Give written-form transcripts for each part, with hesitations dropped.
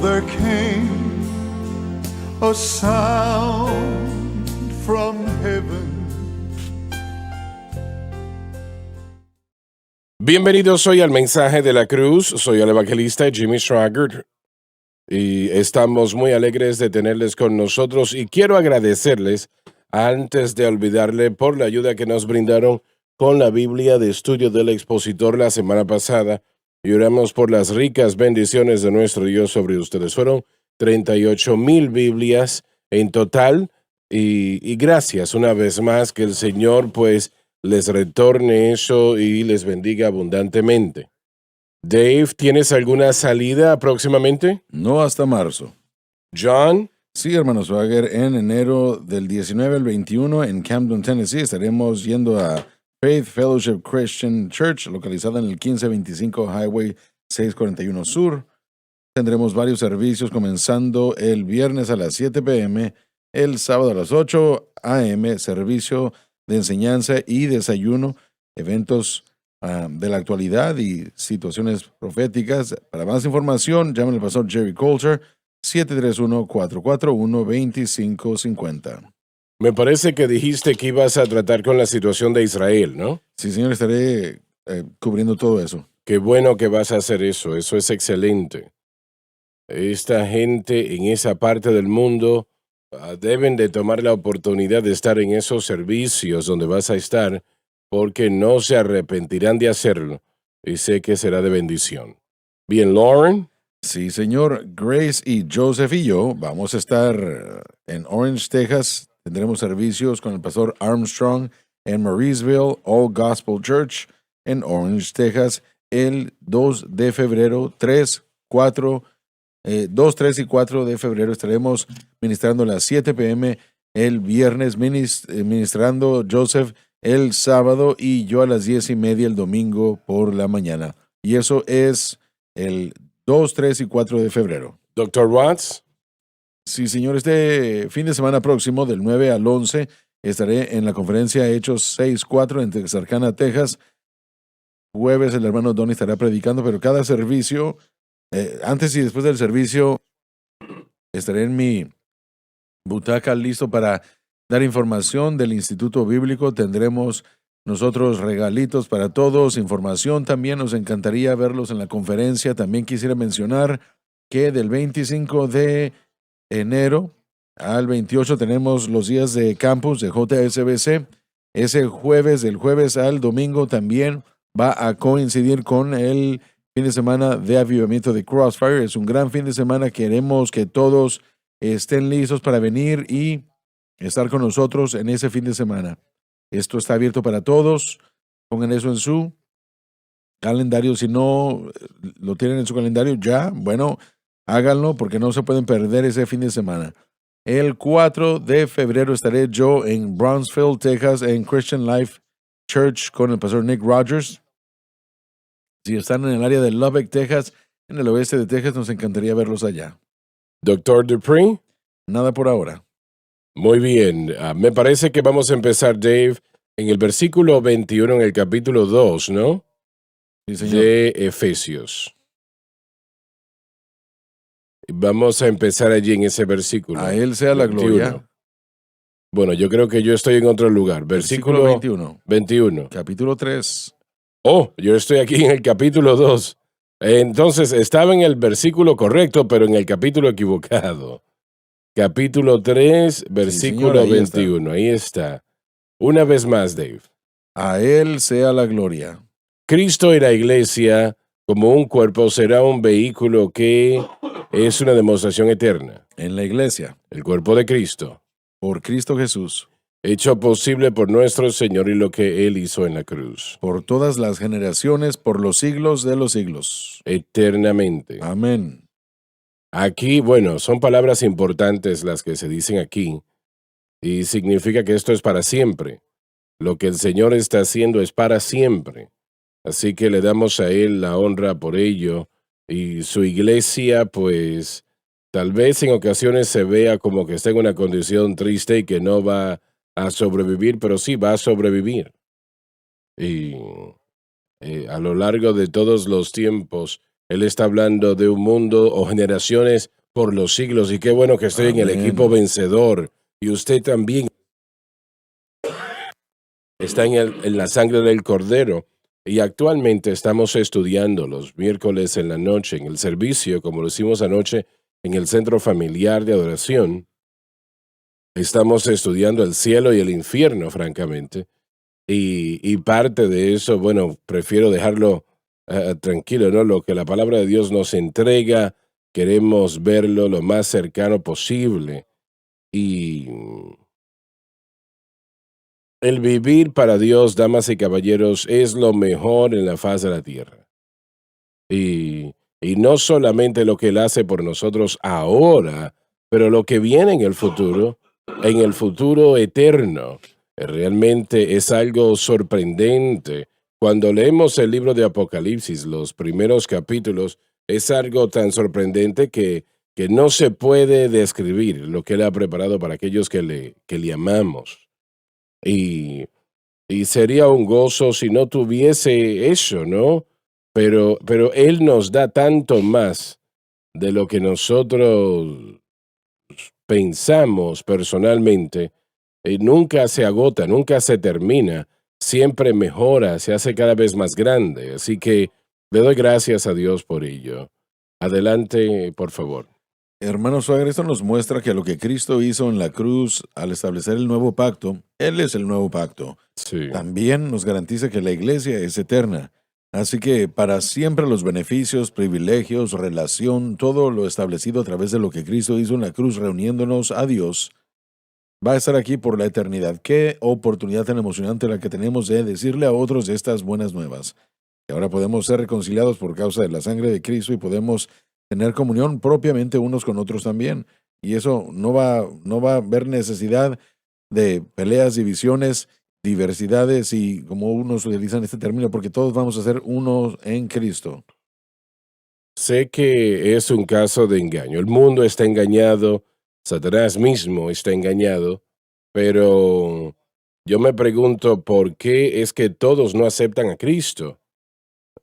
there came a sound from heaven. Bienvenidos hoy al Mensaje de la Cruz. Soy el evangelista Jimmy Swaggart y estamos muy alegres de tenerles con nosotros y quiero agradecerles, antes de olvidarle, por la ayuda que nos brindaron con la Biblia de estudio del expositor la semana pasada y oramos por las ricas bendiciones de nuestro Dios sobre ustedes. Fueron 38,000 Biblias en total y gracias una vez más, que el Señor pues les retorne eso y les bendiga abundantemente. Dave, ¿tienes alguna salida próximamente? No hasta marzo. John, Sí, hermano Swagger, en enero del 19 al 21 en Camden, Tennessee, estaremos yendo a Faith Fellowship Christian Church, localizada en el 1525 Highway 641 Sur. Tendremos varios servicios comenzando el viernes a las 7 p.m., el sábado a las 8 a.m., servicio de enseñanza y desayuno, eventos de la actualidad y situaciones proféticas. Para más información, llamen al pastor Jerry Coulter, 731-441-2550. me parece que dijiste que ibas a tratar con la situación de Israel, ¿no? Sí, señor, estaré cubriendo todo eso. Qué bueno que vas a hacer eso es excelente. Esta gente en esa parte del mundo deben de tomar la oportunidad de estar en esos servicios donde vas a estar, porque no se arrepentirán de hacerlo y sé que será de bendición. Bien, Lauren. Sí, señor. Grace y Joseph y yo vamos a estar en Orange, Texas. Tendremos servicios con el pastor Armstrong en Mauriceville All Gospel Church en Orange, Texas, el 2 de febrero, 2, 3 y 4 de febrero. Estaremos ministrando a las 7 p.m. el viernes, ministrando Joseph el sábado y yo a las 10:30 el domingo por la mañana. Y eso es el 2, 3 y 4 de febrero. Dr. Watts. Sí, señor, este fin de semana próximo, del 9 al 11, estaré en la conferencia Hechos 6:4 en Texarkana, Texas. Jueves el hermano Donny estará predicando, pero cada servicio, antes y después del servicio, estaré en mi butaca listo para dar información del Instituto Bíblico. Tendremos nosotros regalitos para todos, información también. Nos encantaría verlos en la conferencia. También quisiera mencionar que del 25 de enero al 28 tenemos los días de campus de JSBC. Ese jueves, del jueves al domingo, también va a coincidir con el fin de semana de avivamiento de Crossfire. Es un gran fin de semana. Queremos que todos estén listos para venir y estar con nosotros en ese fin de semana. Esto está abierto para todos. Pongan eso en su calendario. Si no lo tienen en su calendario ya, bueno, háganlo porque no se pueden perder ese fin de semana. El 4 de febrero estaré yo en Brownsville, Texas, en Christian Life Church con el pastor Nick Rogers. Si están en el área de Lubbock, Texas, en el oeste de Texas, nos encantaría verlos allá. Dr. Dupree. Nada por ahora. Muy bien. Me parece que vamos a empezar, Dave, en el versículo 21, en el capítulo 2, ¿no? Sí, señor. De Efesios. Vamos a empezar allí en ese versículo. A él sea la 21. gloria. Bueno, yo creo que yo estoy en otro lugar. Versículo 21. Capítulo 3. Oh, yo estoy aquí en el capítulo 2. Entonces, estaba en el versículo correcto, pero en el capítulo equivocado. Capítulo 3, versículo señor, 21. Ahí está. Una vez más, Dave. A él sea la gloria. Cristo y la iglesia, como un cuerpo, será un vehículo que es una demostración eterna. En la iglesia, El cuerpo de Cristo, por Cristo Jesús, hecho posible por nuestro Señor y lo que Él hizo en la cruz. por todas las generaciones, por los siglos de los siglos. Eternamente. Amén. Aquí, bueno, son palabras importantes las que se dicen aquí, y significa que esto es para siempre. Lo que el Señor está haciendo es para siempre. Así que le damos a Él la honra por ello, y su iglesia, pues, tal vez en ocasiones se vea como que está en una condición triste y que no va a sobrevivir, pero sí va a sobrevivir. Y a lo largo de todos los tiempos, Él está hablando de un mundo o generaciones por los siglos. Y qué bueno que estoy en el Amén. equipo vencedor. Y usted también está en la sangre del Cordero. Y actualmente estamos estudiando los miércoles en la noche en el servicio, como lo hicimos anoche en el Centro Familiar de Adoración. Estamos estudiando el cielo y el infierno, francamente. Y parte de eso, bueno, prefiero dejarlo tranquilo, ¿no? Lo que la palabra de Dios nos entrega, queremos verlo lo más cercano posible. Y el vivir para Dios, damas y caballeros, es lo mejor en la faz de la tierra. Y no solamente lo que Él hace por nosotros ahora, pero lo que viene en el futuro eterno. Realmente es algo sorprendente. Cuando leemos el libro de Apocalipsis, los primeros capítulos, es algo tan sorprendente que no se puede describir lo que Él ha preparado para aquellos que le amamos. Y, y sería un gozo si no tuviese eso, ¿no? Pero Él nos da tanto más de lo que nosotros pensamos personalmente. Nunca se agota, nunca se termina, siempre mejora, se hace cada vez más grande. Así que le doy gracias a Dios por ello. Adelante, por favor. Hermano Swagger, esto nos muestra que lo que Cristo hizo en la cruz al establecer el nuevo pacto, Él es el nuevo pacto. Sí. También nos garantiza que la iglesia es eterna. Así que para siempre los beneficios, privilegios, relación, todo lo establecido a través de lo que Cristo hizo en la cruz reuniéndonos a Dios, va a estar aquí por la eternidad. Qué oportunidad tan emocionante la que tenemos de decirle a otros de estas buenas nuevas. Que ahora podemos ser reconciliados por causa de la sangre de Cristo y podemos tener comunión propiamente unos con otros también. Y eso no va a haber necesidad de peleas, divisiones, diversidades y como unos utilizan este término, porque todos vamos a ser unos en Cristo. Sé que es un caso de engaño. El mundo está engañado, Satanás mismo está engañado, pero yo me pregunto por qué es que todos no aceptan a Cristo.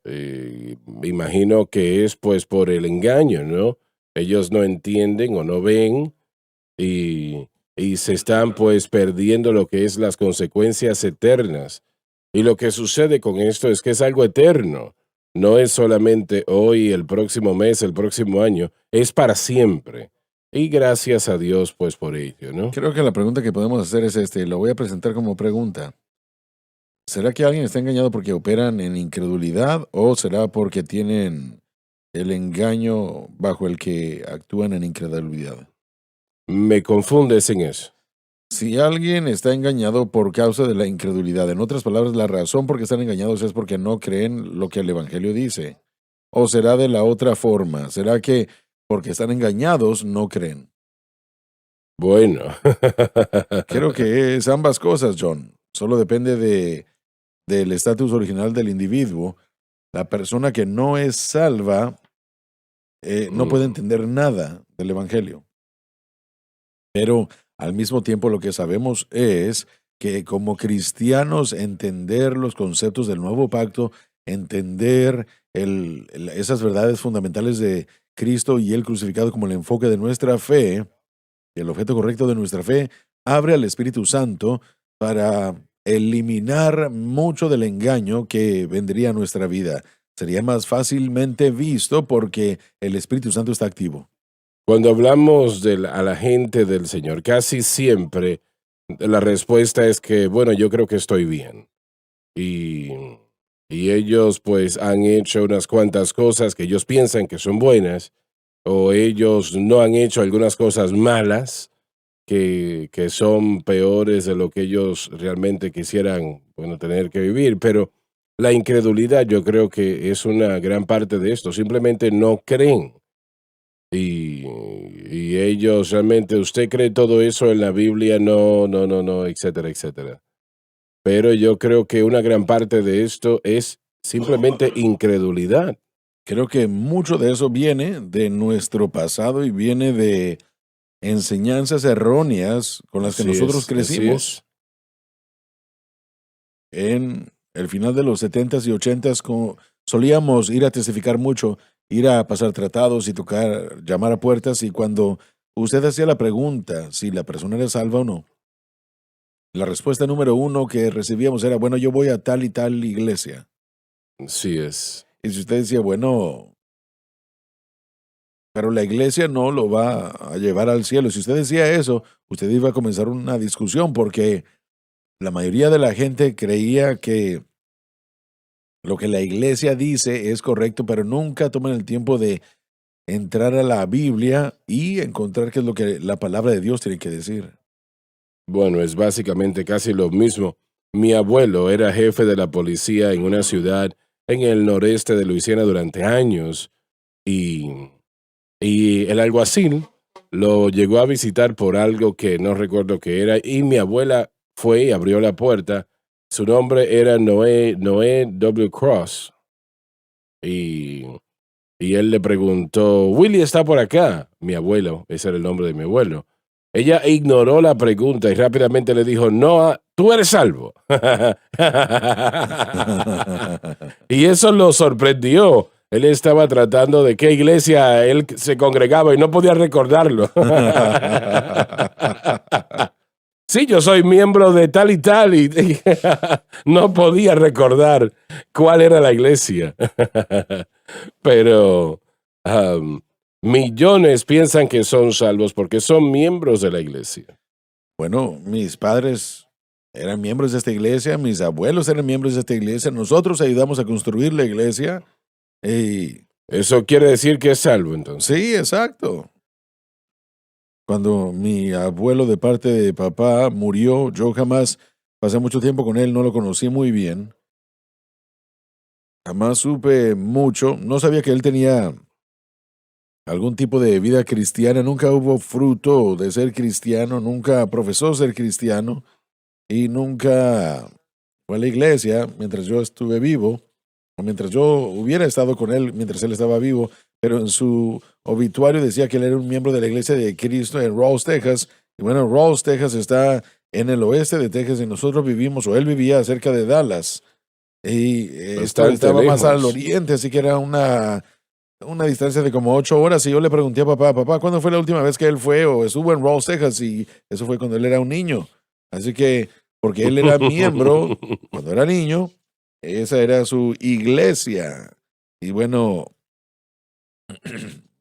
Me imagino que es pues por el engaño, ¿no? Ellos no entienden o no ven y se están pues perdiendo lo que es las consecuencias eternas. Y lo que sucede con esto es que es algo eterno. No es solamente hoy, el próximo mes, el próximo año, es para siempre. Y gracias a Dios pues por ello, ¿no? Creo que la pregunta que podemos hacer es lo voy a presentar como pregunta. ¿Será que alguien está engañado porque operan en incredulidad o será porque tienen el engaño bajo el que actúan en incredulidad? Me confundes en eso. Si alguien está engañado por causa de la incredulidad, en otras palabras, la razón por qué están engañados es porque no creen lo que el Evangelio dice. ¿O será de la otra forma? ¿Será que porque están engañados no creen? Bueno. Creo que es ambas cosas, John. Solo depende del estatus original del individuo. La persona que no es salva no puede entender nada del Evangelio. Pero al mismo tiempo lo que sabemos es que como cristianos entender los conceptos del nuevo pacto, entender esas verdades fundamentales de Cristo y el crucificado como el enfoque de nuestra fe, el objeto correcto de nuestra fe, abre al Espíritu Santo para eliminar mucho del engaño que vendría a nuestra vida. Sería más fácilmente visto porque el Espíritu Santo está activo. Cuando hablamos a la gente del Señor, casi siempre la respuesta es que, bueno, yo creo que estoy bien. Y, y ellos pues han hecho unas cuantas cosas que ellos piensan que son buenas, o ellos no han hecho algunas cosas malas que son peores de lo que ellos realmente quisieran, bueno, tener que vivir. Pero la incredulidad yo creo que es una gran parte de esto. Simplemente no creen. Y ellos realmente, ¿usted cree todo eso en la Biblia? No, no, no, no, etcétera, etcétera. Pero yo creo que una gran parte de esto es simplemente incredulidad. Creo que mucho de eso viene de nuestro pasado y viene de enseñanzas erróneas con las que Así nosotros es, así crecimos. es. En el final de los 70s y 80s solíamos ir a testificar mucho ir a pasar tratados y tocar, llamar a puertas, y cuando usted hacía la pregunta si la persona era salva o no, la respuesta número uno que recibíamos era, bueno, yo voy a tal y tal iglesia. Sí es. Y si usted decía, bueno, pero la iglesia no lo va a llevar al cielo. Si usted decía eso, usted iba a comenzar una discusión porque la mayoría de la gente creía que lo que la iglesia dice es correcto, pero nunca toman el tiempo de entrar a la Biblia y encontrar qué es lo que la palabra de Dios tiene que decir. Bueno, es básicamente casi lo mismo. Mi abuelo era jefe de la policía en una ciudad en el noreste de Luisiana durante años y, y el alguacil lo llegó a visitar por algo que no recuerdo qué era y mi abuela fue y abrió la puerta. Su nombre era Noé W. Cross y, y él le preguntó, Willie está por acá. Mi abuelo, ese era el nombre de mi abuelo. Ella ignoró la pregunta y rápidamente le dijo, no, tú eres salvo. Y eso lo sorprendió. Él estaba tratando de qué iglesia él se congregaba y no podía recordarlo. Sí, yo soy miembro de tal y tal y no podía recordar cuál era la iglesia. Pero millones piensan que son salvos porque son miembros de la iglesia. Bueno, mis padres eran miembros de esta iglesia, mis abuelos eran miembros de esta iglesia, nosotros ayudamos a construir la iglesia. Y Eso quiere decir que es salvo, entonces. sí, exacto. Cuando mi abuelo de parte de papá murió, yo jamás pasé mucho tiempo con él, no lo conocí muy bien. Jamás supe mucho, no sabía que él tenía algún tipo de vida cristiana, nunca hubo fruto de ser cristiano, nunca profesó ser cristiano y nunca fue a la iglesia mientras yo estuve vivo, o mientras yo hubiera estado con él mientras él estaba vivo, pero en su obituario decía que él era un miembro de la iglesia de Cristo en Rawls, Texas. Y bueno, Rawls, Texas está en el oeste de Texas y nosotros vivimos, o él vivía cerca de Dallas. Y esto Bastante estaba más al lejos. oriente, así que era una distancia de como 8 horas. Y yo le pregunté a papá, ¿cuándo fue la última vez que él fue o estuvo en Rawls, Texas? Y eso fue cuando él era un niño. Así que, porque él era miembro cuando era niño, esa era su iglesia. Y bueno,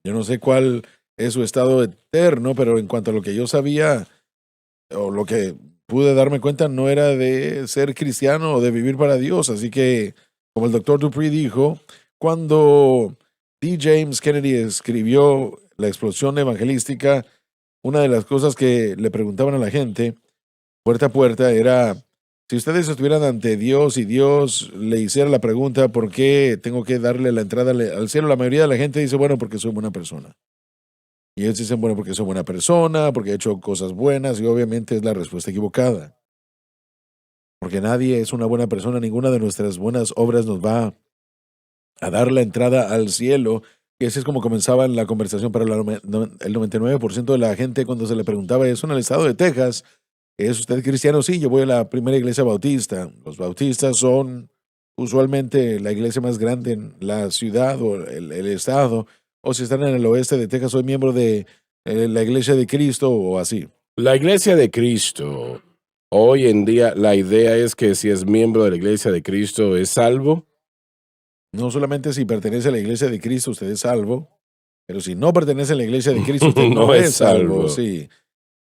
yo no sé cuál es su estado eterno, pero en cuanto a lo que yo sabía, o lo que pude darme cuenta, no era de ser cristiano o de vivir para Dios. Así que, como el doctor Dupree dijo, cuando D. James Kennedy escribió La explosión evangelística, una de las cosas que le preguntaban a la gente, puerta a puerta, era, si ustedes estuvieran ante Dios y Dios le hiciera la pregunta, ¿por qué tengo que darle la entrada al cielo? La mayoría de la gente dice, bueno, porque soy buena persona. Y ellos dicen, bueno, porque soy buena persona, porque he hecho cosas buenas, y obviamente es la respuesta equivocada. Porque nadie es una buena persona, ninguna de nuestras buenas obras nos va a dar la entrada al cielo. Y así es como comenzaba la conversación para el 99% de la gente cuando se le preguntaba eso en el estado de Texas. ¿Es usted cristiano? Sí, yo voy a la primera iglesia bautista. Los bautistas son usualmente la iglesia más grande en la ciudad o el estado. O si están en el oeste de Texas, soy miembro de la iglesia de Cristo o así. La iglesia de Cristo, hoy en día la idea es que si es miembro de la iglesia de Cristo es salvo. No solamente si pertenece a la iglesia de Cristo, usted es salvo, pero si no pertenece a la iglesia de Cristo, usted No no es es salvo. salvo. Sí.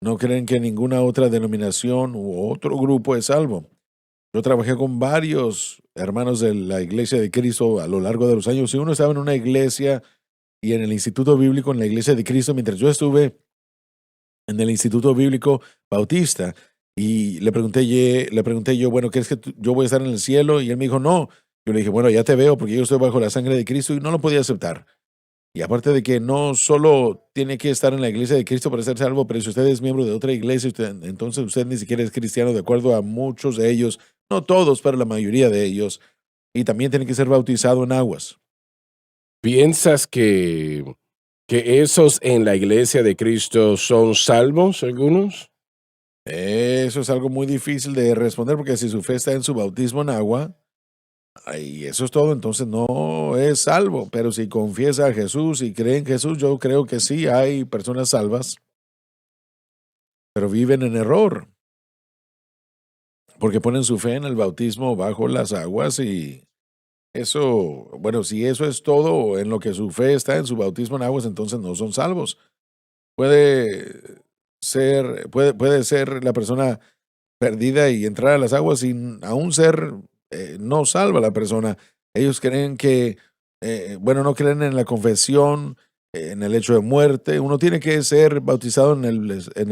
No creen que ninguna otra denominación u otro grupo es salvo. Yo trabajé con varios hermanos de la iglesia de Cristo a lo largo de los años. Y uno estaba en una iglesia y en el Instituto Bíblico, en la iglesia de Cristo, mientras yo estuve en el Instituto Bíblico Bautista. Y le pregunté yo, bueno, ¿crees que yo voy a estar en el cielo? Y él me dijo, no. Yo le dije, bueno, ya te veo porque yo estoy bajo la sangre de Cristo, y no lo podía aceptar. Y aparte de que no solo tiene que estar en la iglesia de Cristo para ser salvo, pero si usted es miembro de otra iglesia, entonces usted ni siquiera es cristiano, de acuerdo a muchos de ellos, no todos, pero la mayoría de ellos. Y también tiene que ser bautizado en aguas. ¿Piensas que esos en la iglesia de Cristo son salvos algunos? Eso es algo muy difícil de responder, porque si su fe está en su bautismo en agua, Y eso es todo, entonces no es salvo. Pero si confiesa a Jesús y cree en Jesús, yo creo que sí hay personas salvas, pero viven en error, porque ponen su fe en el bautismo bajo las aguas y eso, bueno, si eso es todo en lo que su fe está en su bautismo en aguas, entonces no son salvos. Puede ser la persona perdida y entrar a las aguas sin aún ser no salva a la persona. Ellos creen que, bueno, no creen en la confesión, en el hecho de muerte. Uno tiene que ser bautizado en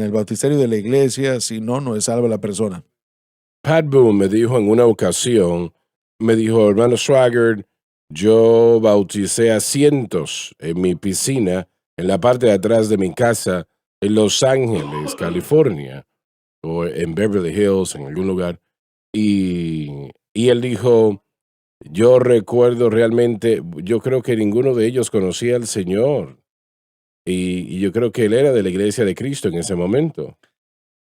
el bautisterio de la iglesia, si no, no es salva la persona. Pat Boone me dijo en una ocasión, me dijo, hermano Swagger, yo bauticé a cientos en mi piscina, en la parte de atrás de mi casa, en Los Ángeles, California, o en Beverly Hills, en algún lugar. Y él dijo, yo recuerdo realmente, yo creo que ninguno de ellos conocía al Señor. Y yo creo que él era de la iglesia de Cristo en ese momento.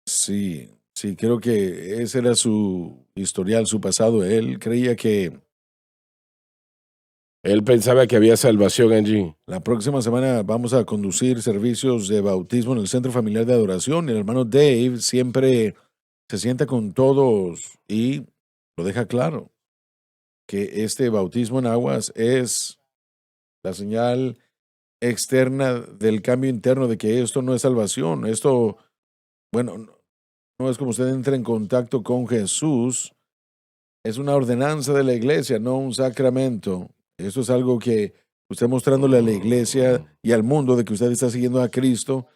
Sí, sí, creo que ese era su historial, su pasado. Él creía que Él pensaba que había salvación allí. la próxima semana vamos a conducir servicios de bautismo en el Centro Familiar de Adoración. Y el hermano Dave siempre se sienta con todos y lo deja claro, que este bautismo en aguas es la señal externa del cambio interno de que esto no es salvación. Esto, bueno, no es como usted entra en contacto con Jesús. Es una ordenanza de la iglesia, no un sacramento. Esto es algo que usted mostrándole a la iglesia y al mundo de que usted está siguiendo a Cristo.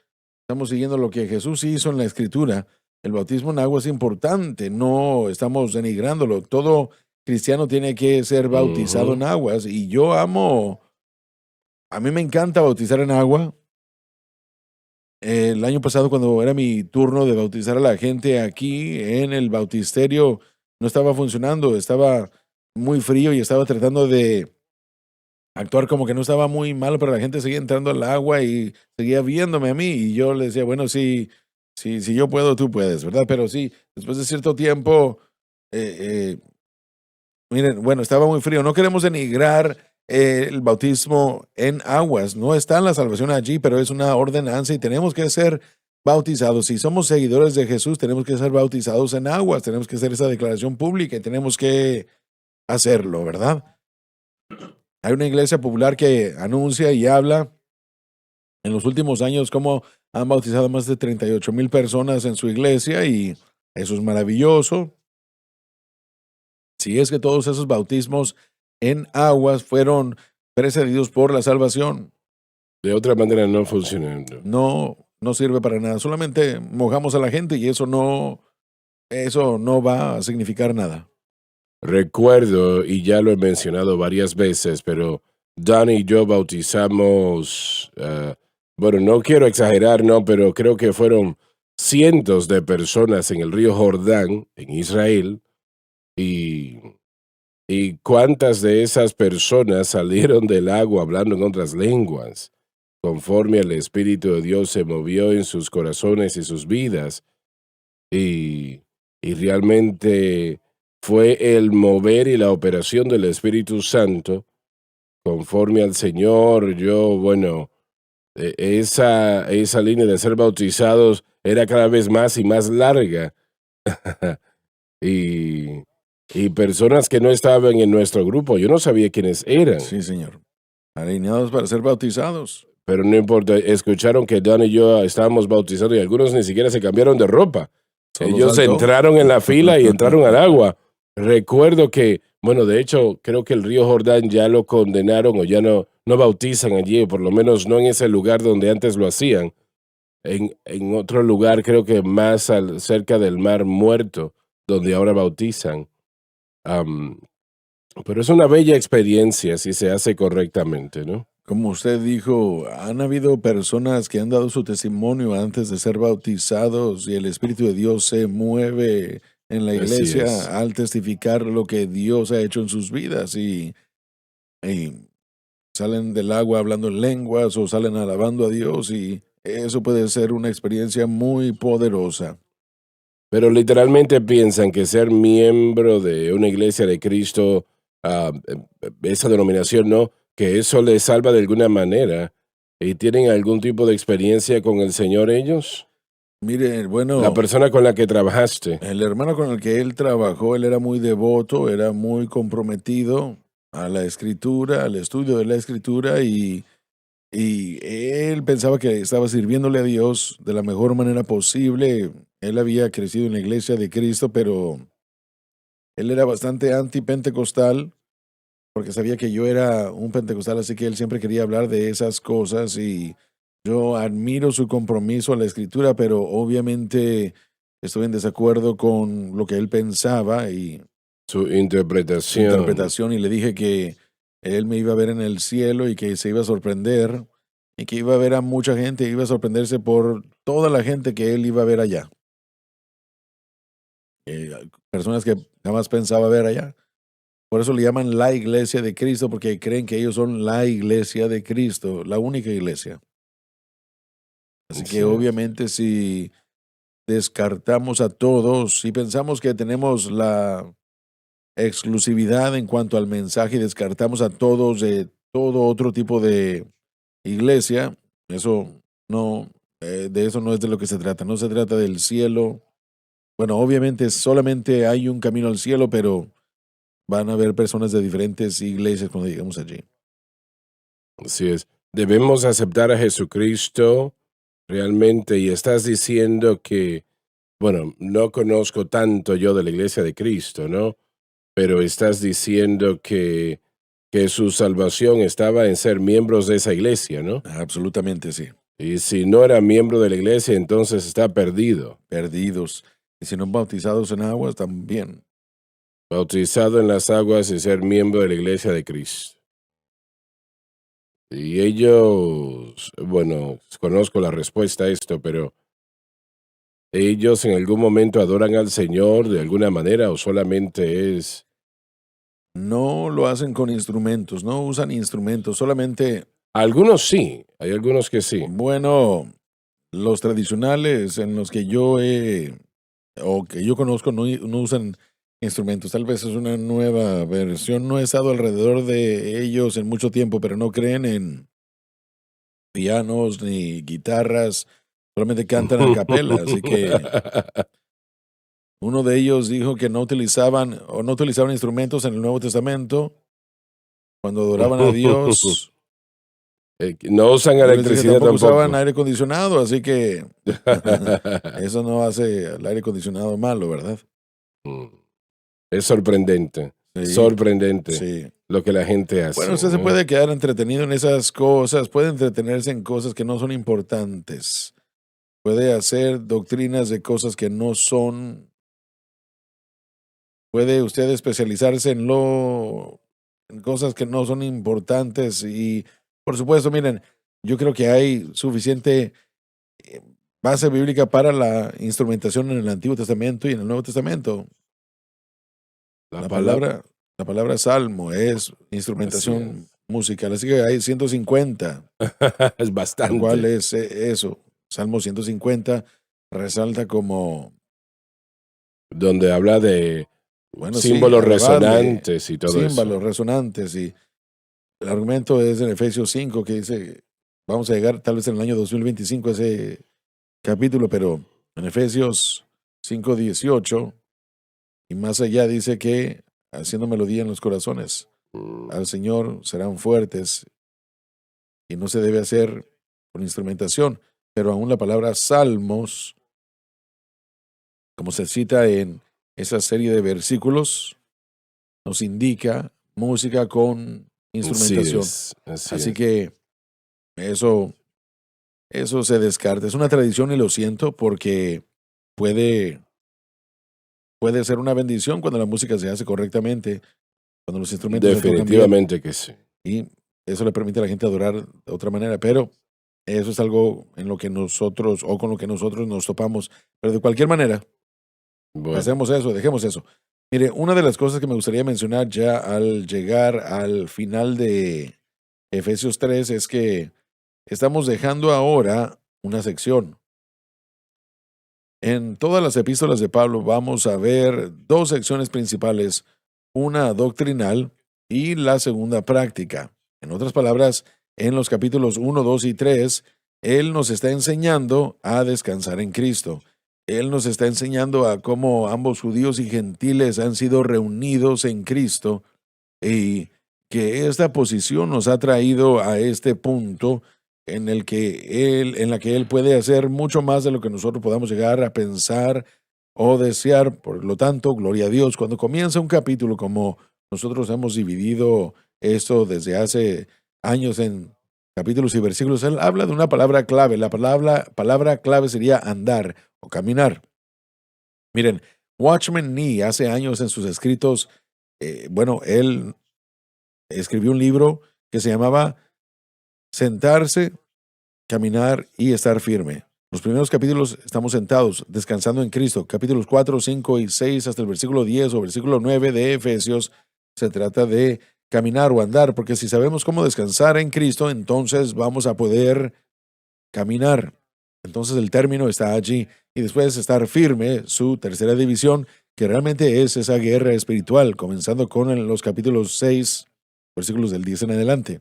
Estamos siguiendo lo que Jesús hizo en la Escritura. El bautismo en agua es importante, no estamos denigrándolo. Todo cristiano tiene que ser bautizado en aguas y yo a mí me encanta bautizar en agua. El año pasado, cuando era mi turno de bautizar a la gente aquí en el bautisterio, no estaba funcionando, estaba muy frío y estaba tratando de actuar como que no estaba muy malo, pero la gente seguía entrando al agua y seguía viéndome a mí y yo le decía, bueno, si yo puedo, tú puedes, ¿verdad? Pero sí, después de cierto tiempo, eh, miren, bueno, estaba muy frío. No queremos denigrar el bautismo en aguas. No está la salvación allí, pero es una ordenanza y tenemos que ser bautizados. Si somos seguidores de Jesús, tenemos que ser bautizados en aguas. Tenemos que hacer esa declaración pública y tenemos que hacerlo, ¿verdad? Hay una iglesia popular que anuncia y habla en los últimos años cómo han bautizado más de 38,000 personas en su iglesia y eso es maravilloso. Si es que todos esos bautismos en aguas fueron precedidos por la salvación, De otra manera no funciona. no sirve para nada. Solamente mojamos a la gente y eso no va a significar nada. Recuerdo, y ya lo he mencionado varias veces, pero Dan y yo bautizamos, bueno, no quiero exagerar, no, pero creo que fueron cientos de personas en el río Jordán, en Israel, y, y cuántas de esas personas salieron del agua hablando en otras lenguas, conforme el Espíritu de Dios se movió en sus corazones y sus vidas, y realmente fue el mover y la operación del Espíritu Santo conforme al Señor. Yo, bueno, esa línea de ser bautizados era cada vez más y más larga. y, y personas que no estaban en nuestro grupo, yo no sabía quiénes eran. Sí, señor. Alineados para ser bautizados. Pero no importa, escucharon que Dan y yo estábamos bautizados y algunos ni siquiera se cambiaron de ropa. Solo Ellos saltó. entraron en la fila y entraron al agua. Recuerdo que, bueno, de hecho, creo que el río Jordán ya lo condenaron o ya no bautizan allí, o por lo menos no en ese lugar donde antes lo hacían. En otro lugar, creo que más cerca del Mar Muerto, donde ahora bautizan. Pero es una bella experiencia si se hace correctamente, ¿no? Como usted dijo, han habido personas que han dado su testimonio antes de ser bautizados y el Espíritu de Dios se mueve en la Así iglesia es. al testificar lo que Dios ha hecho en sus vidas y salen del agua hablando en lenguas o salen alabando a Dios y eso puede ser una experiencia muy poderosa. Pero literalmente piensan que ser miembro de una iglesia de Cristo esa denominación, ¿no? Que eso les salva de alguna manera. ¿Y tienen algún tipo de experiencia con el Señor ellos? Mire, La bueno, persona con la que trabajaste. el hermano con el que él trabajó, él era muy devoto, era muy comprometido a la escritura, al estudio de la escritura y él pensaba que estaba sirviéndole a Dios de la mejor manera posible. Él había crecido en la iglesia de Cristo, pero él era bastante antipentecostal porque sabía que yo era un pentecostal, así que él siempre quería hablar de esas cosas y yo admiro su compromiso a la escritura, pero obviamente estoy en desacuerdo con lo que él pensaba y Su su interpretación. interpretación y le dije que él me iba a ver en el cielo y que se iba a sorprender y que iba a ver a mucha gente, iba a sorprenderse por toda la gente que él iba a ver allá. Personas que jamás pensaba ver allá. Por eso le llaman la iglesia de Cristo, porque creen que ellos son la iglesia de Cristo, la única iglesia. Así Así que es. obviamente si descartamos a todos, si pensamos que tenemos la exclusividad en cuanto al mensaje y descartamos a todos de todo otro tipo de iglesia, eso no, de eso no es de lo que se trata. No se trata del cielo. Bueno, obviamente solamente hay un camino al cielo, pero van a haber personas de diferentes iglesias cuando llegamos allí. Así es. Debemos aceptar a Jesucristo realmente y estás diciendo que, bueno, no conozco tanto yo de la iglesia de Cristo, ¿no? Pero estás diciendo que su salvación estaba en ser miembros de esa iglesia, ¿no? Absolutamente sí. Y si no era miembro de la iglesia, entonces está perdido, Perdidos. Y si no bautizados en aguas, también. bautizado en las aguas y ser miembro de la iglesia de Cristo. Y ellos, bueno, conozco la respuesta a esto, pero ellos en algún momento adoran al Señor de alguna manera o solamente es No lo hacen con instrumentos, no usan instrumentos, solamente, algunos sí, hay algunos que sí. bueno, los tradicionales en los que yo o que yo conozco no usan instrumentos. Tal vez es una nueva versión. No he estado alrededor de ellos en mucho tiempo, pero no creen en pianos ni guitarras, solamente cantan a capela. Así que uno de ellos dijo que no utilizaban instrumentos en el Nuevo Testamento cuando adoraban a Dios. No usan Yo les dije, electricidad tampoco usaban tampoco. aire acondicionado, así que eso no hace al aire acondicionado malo, ¿verdad? Mm, es sorprendente, Sí, sorprendente sí. lo que la gente Bueno, hace, usted se ¿no? puede quedar entretenido en esas cosas, puede entretenerse en cosas que no son importantes, puede hacer doctrinas de cosas que no son, puede usted especializarse en cosas que no son importantes y, por supuesto, miren, yo creo que hay suficiente eh, base bíblica para la instrumentación en el Antiguo Testamento y en el Nuevo Testamento. La La palabra, palabra, la palabra salmo es así instrumentación es. musical, así que hay 150, Es lo cual bastante. es eso. Salmo 150 resalta como, Donde habla de bueno, sí, símbolos alabadle, resonantes y todo eso. címbalos resonantes. Y el argumento es en Efesios 5 que dice, vamos a llegar tal vez en el año 2025 a ese capítulo, pero en Efesios 5:18 y más allá dice que haciendo melodía en los corazones Mm, al Señor serán fuertes y no se debe hacer con instrumentación, pero aún la palabra salmos, como se cita en esa serie de versículos, nos indica música con instrumentación. así Así es. que eso, eso se descarta. Es una tradición y lo siento porque puede, puede ser una bendición cuando la música se hace correctamente, cuando los instrumentos se tocan bien Definitivamente que sí. y eso le permite a la gente adorar de otra manera, pero eso es algo en lo que nosotros o con lo que nosotros nos topamos. Pero de cualquier manera, Bueno, pasemos eso, dejemos eso. Mire, una de las cosas que me gustaría mencionar ya al llegar al final de Efesios 3 es que estamos dejando ahora una sección. En todas las epístolas de Pablo vamos a ver dos secciones principales, una doctrinal y la segunda práctica. En otras palabras, en los capítulos 1, 2 y 3, Él nos está enseñando a descansar en Cristo. Él nos está enseñando a cómo ambos judíos y gentiles han sido reunidos en Cristo y que esta posición nos ha traído a este punto en el que en la que Él puede hacer mucho más de lo que nosotros podamos llegar a pensar o desear. Por lo tanto, gloria a Dios. Cuando comienza un capítulo, como nosotros hemos dividido esto desde hace años en capítulos y versículos, Él habla de una palabra clave. La palabra clave sería andar o caminar. Miren, Watchman Nee hace años en sus escritos, él escribió un libro que se llamaba Sentarse, Caminar y Estar Firme. Los primeros capítulos estamos sentados, descansando en Cristo. Capítulos 4, 5 y 6 hasta el versículo 10 o versículo 9 de Efesios se trata de caminar o andar, porque si sabemos cómo descansar en Cristo, entonces vamos a poder caminar. Entonces el término está allí. Y después estar firme, su tercera división, que realmente es esa guerra espiritual, comenzando con los capítulos 6, versículos del 10 en adelante.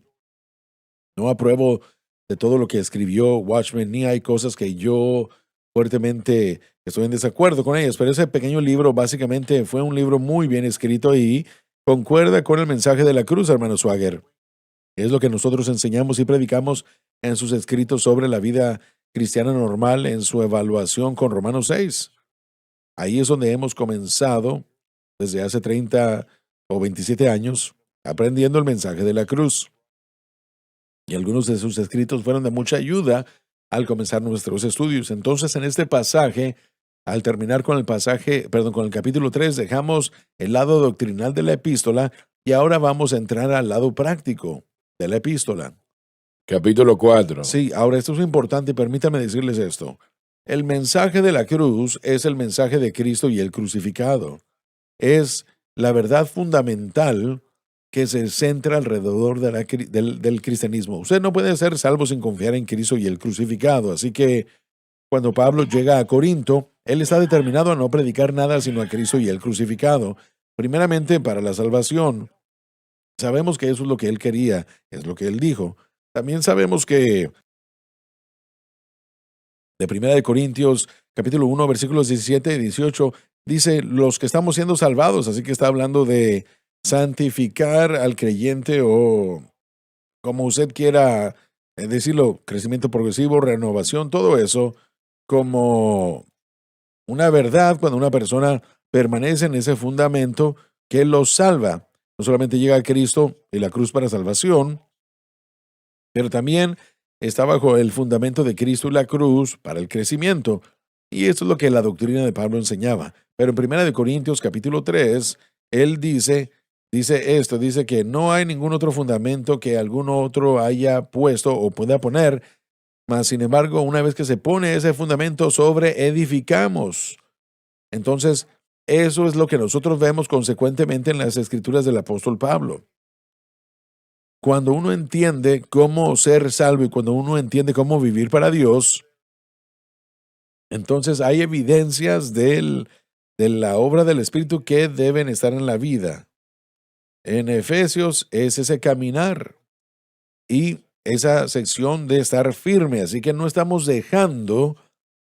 No apruebo de todo lo que escribió Watchman, ni hay cosas que yo fuertemente estoy en desacuerdo con ellas, pero ese pequeño libro básicamente fue un libro muy bien escrito y concuerda con el mensaje de la cruz, hermano Swagger. Es lo que nosotros enseñamos y predicamos en sus escritos sobre la vida cristiana normal en su evaluación con Romanos 6. Ahí es donde hemos comenzado desde hace 30 o 27 años aprendiendo el mensaje de la cruz. Y algunos de sus escritos fueron de mucha ayuda al comenzar nuestros estudios. Entonces, en este pasaje, al terminar con el capítulo 3, dejamos el lado doctrinal de la epístola y ahora vamos a entrar al lado práctico de la epístola. Capítulo 4. Sí, ahora esto es importante y permítame decirles esto. El mensaje de la cruz es el mensaje de Cristo y el crucificado. Es la verdad fundamental que se centra alrededor del cristianismo. Usted no puede ser salvo sin confiar en Cristo y el crucificado. Así que cuando Pablo llega a Corinto, él está determinado a no predicar nada sino a Cristo y el crucificado. Primeramente para la salvación. Sabemos que eso es lo que él quería, es lo que él dijo. También sabemos que de 1 Corintios, capítulo 1, versículos 17 y 18, dice los que estamos siendo salvados, así que está hablando de santificar al creyente o como usted quiera decirlo, crecimiento progresivo, renovación, todo eso como una verdad cuando una persona permanece en ese fundamento que lo salva. No solamente llega a Cristo y la cruz para salvación, pero también está bajo el fundamento de Cristo y la cruz para el crecimiento. Y esto es lo que la doctrina de Pablo enseñaba. Pero en 1 Corintios capítulo 3, él dice que no hay ningún otro fundamento que algún otro haya puesto o pueda poner, mas sin embargo, una vez que se pone ese fundamento sobre edificamos. Entonces, eso es lo que nosotros vemos consecuentemente en las escrituras del apóstol Pablo. Cuando uno entiende cómo ser salvo y cuando uno entiende cómo vivir para Dios, entonces hay evidencias de la obra del Espíritu que deben estar en la vida. En Efesios es ese caminar y esa sección de estar firme, así que no estamos dejando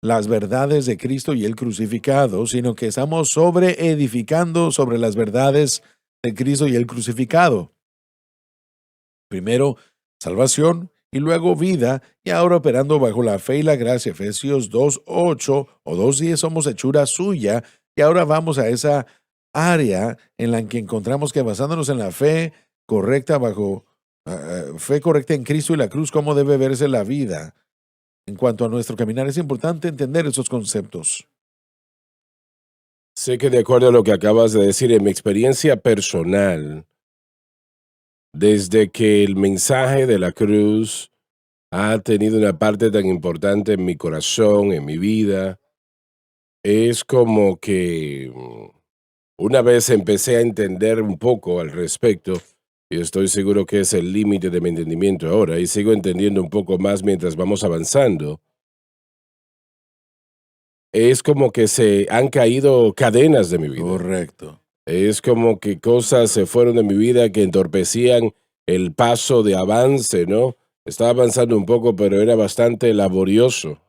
las verdades de Cristo y el crucificado, sino que estamos edificando sobre las verdades de Cristo y el crucificado. Primero, salvación y luego vida, y ahora operando bajo la fe y la gracia. Efesios 2:8 o 2:10 somos hechura suya, y ahora vamos a esa área en la que encontramos que basándonos en la fe correcta fe correcta en Cristo y la cruz, cómo debe verse la vida. En cuanto a nuestro caminar, es importante entender esos conceptos. Sé que de acuerdo a lo que acabas de decir, en mi experiencia personal, desde que el mensaje de la cruz ha tenido una parte tan importante en mi corazón, en mi vida, es como que una vez empecé a entender un poco al respecto, y estoy seguro que es el límite de mi entendimiento ahora, y sigo entendiendo un poco más mientras vamos avanzando, es como que se han caído cadenas de mi vida. Correcto. Es como que cosas se fueron de mi vida que entorpecían el paso de avance, ¿no? Estaba avanzando un poco, pero era bastante laborioso.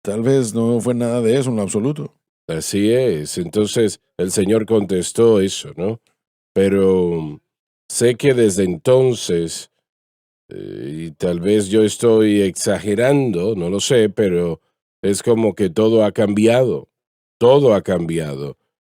Tal vez no fue nada de eso en lo absoluto. Así es. Entonces el Señor contestó eso, ¿no? Pero sé que desde entonces, y tal vez yo estoy exagerando, no lo sé, pero es como que todo ha cambiado.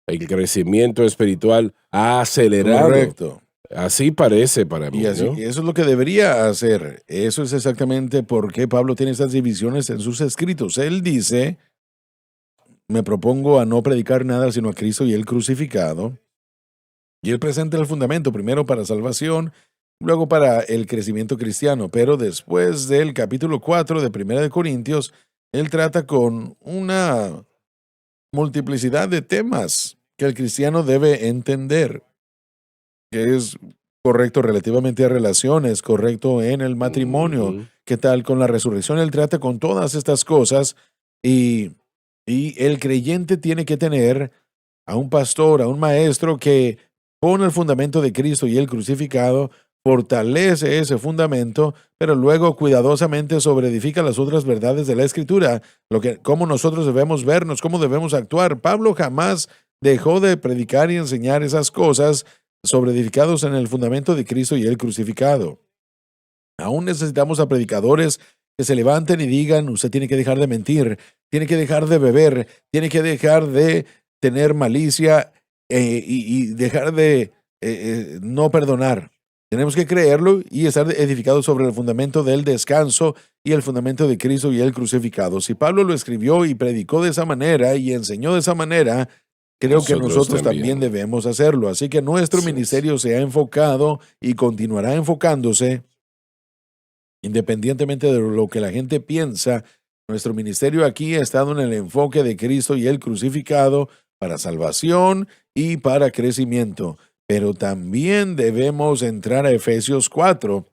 El crecimiento espiritual ha acelerado. Correcto. Así parece para Y mí, así, ¿no? eso es lo que debería hacer. Eso es exactamente por qué Pablo tiene estas divisiones en sus escritos. Él dice, me propongo a no predicar nada sino a Cristo y el crucificado. Y él presenta el fundamento, primero para salvación, luego para el crecimiento cristiano. Pero después del capítulo 4 de Primera de Corintios, él trata con una multiplicidad de temas que el cristiano debe entender, que es correcto relativamente a relaciones, correcto en el matrimonio, Ujú. qué tal con la resurrección. Él trata con todas estas cosas y, y el creyente tiene que tener a un pastor, a un maestro que pone el fundamento de Cristo y el crucificado, fortalece ese fundamento, pero luego cuidadosamente sobreedifica las otras verdades de la Escritura, cómo nosotros debemos vernos, cómo debemos actuar. Pablo jamás dejó de predicar y enseñar esas cosas sobreedificados en el fundamento de Cristo y el crucificado. Aún necesitamos a predicadores que se levanten y digan, usted tiene que dejar de mentir, tiene que dejar de beber, tiene que dejar de tener malicia y dejar de no perdonar. Tenemos que creerlo y estar edificados sobre el fundamento del descanso y el fundamento de Cristo y el crucificado. Si Pablo lo escribió y predicó de esa manera y enseñó de esa manera, creo que Nosotros nosotros también también. debemos hacerlo. Así que nuestro Así es. ministerio se ha enfocado y continuará enfocándose. Independientemente de lo que la gente piensa, nuestro ministerio aquí ha estado en el enfoque de Cristo y el crucificado para salvación y para crecimiento. Pero también debemos entrar a Efesios 4.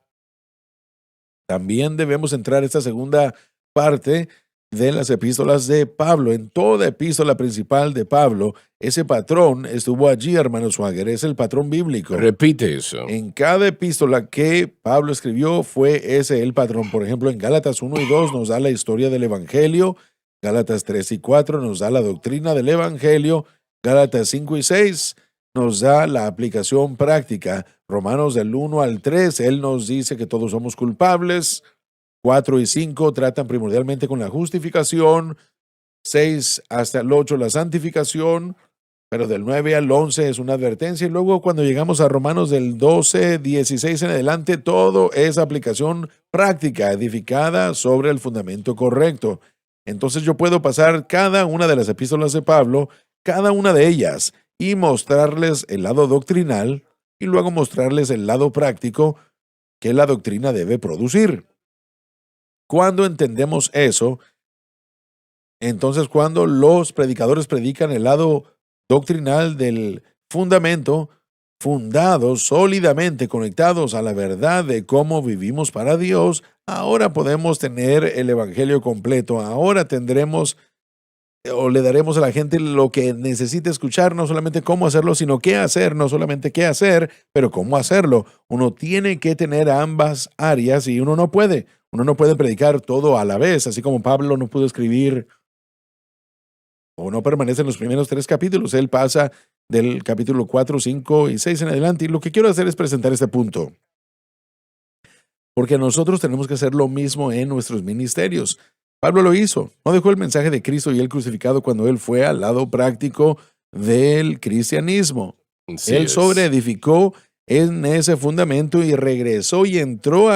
También debemos entrar a esta segunda parte de las epístolas de Pablo. En toda epístola principal de Pablo, ese patrón estuvo allí, hermano Swagger, es el patrón bíblico. Repite eso. En cada epístola que Pablo escribió fue ese el patrón. Por ejemplo, en Gálatas 1 y 2 nos da la historia del Evangelio, Gálatas 3 y 4 nos da la doctrina del Evangelio, Gálatas 5 y 6 nos da la aplicación práctica. Romanos del 1 al 3, él nos dice que todos somos culpables. 4 y 5 tratan primordialmente con la justificación, 6 hasta el 8 la santificación, pero del 9 al 11 es una advertencia. Y luego cuando llegamos a Romanos del 12, 16 en adelante, todo es aplicación práctica, edificada sobre el fundamento correcto. Entonces yo puedo pasar cada una de las epístolas de Pablo, cada una de ellas, y mostrarles el lado doctrinal y luego mostrarles el lado práctico que la doctrina debe producir. Cuando entendemos eso, entonces cuando los predicadores predican el lado doctrinal del fundamento, fundados sólidamente, conectados a la verdad de cómo vivimos para Dios, ahora podemos tener el evangelio completo, ahora tendremos o le daremos a la gente lo que necesita escuchar, no solamente cómo hacerlo, sino qué hacer, no solamente qué hacer, pero cómo hacerlo. Uno tiene que tener ambas áreas y uno no puede predicar todo a la vez, así como Pablo no pudo escribir o no permanece en los primeros 3 capítulos, él pasa del capítulo 4, 5 y 6 en adelante. Y lo que quiero hacer es presentar este punto, porque nosotros tenemos que hacer lo mismo en nuestros ministerios. Pablo lo hizo, no dejó el mensaje de Cristo y el crucificado cuando él fue al lado práctico del cristianismo. Así Él es. sobreedificó en ese fundamento y regresó y entró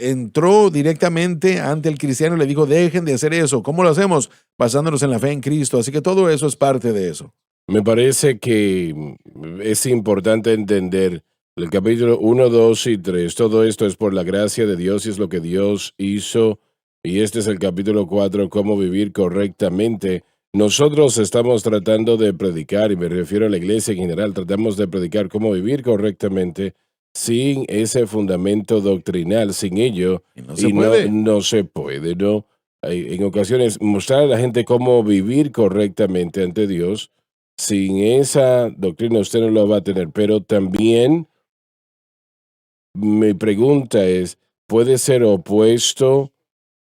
entró directamente ante el cristiano y le dijo, dejen de hacer eso. ¿Cómo lo hacemos? Basándonos en la fe en Cristo. Así que todo eso es parte de eso. Me parece que es importante entender el capítulo 1, 2 y 3. Todo esto es por la gracia de Dios y es lo que Dios hizo. Y este es el capítulo 4, cómo vivir correctamente. Nosotros estamos tratando de predicar, y me refiero a la iglesia en general, tratamos de predicar cómo vivir correctamente sin ese fundamento doctrinal, sin ello, Y no se y no, puede. no se puede, ¿no? En ocasiones, mostrar a la gente cómo vivir correctamente ante Dios Sin esa doctrina usted no lo va a tener, pero también mi pregunta es, ¿puede ser opuesto?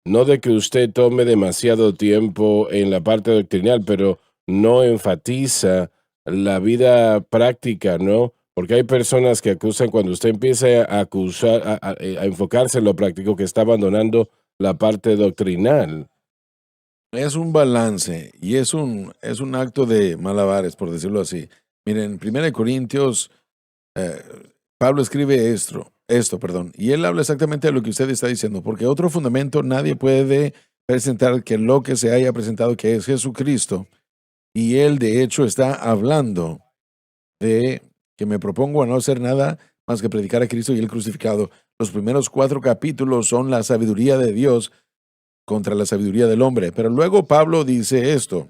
No de que usted tome demasiado tiempo en la parte doctrinal, pero no enfatiza la vida práctica, ¿no? Porque hay personas que acusan cuando usted empieza a acusar, a enfocarse en lo práctico, que está abandonando la parte doctrinal. Es un balance y es un acto de malabares, por decirlo así. Miren, en 1 Corintios, eh, Pablo escribe perdón, y él habla exactamente de lo que usted está diciendo, porque otro fundamento nadie puede presentar que lo que se haya presentado, que es Jesucristo, y él de hecho está hablando de que me propongo a no hacer nada más que predicar a Cristo y el crucificado. Los primeros 4 capítulos son la sabiduría de Dios contra la sabiduría del hombre. Pero luego Pablo dice esto.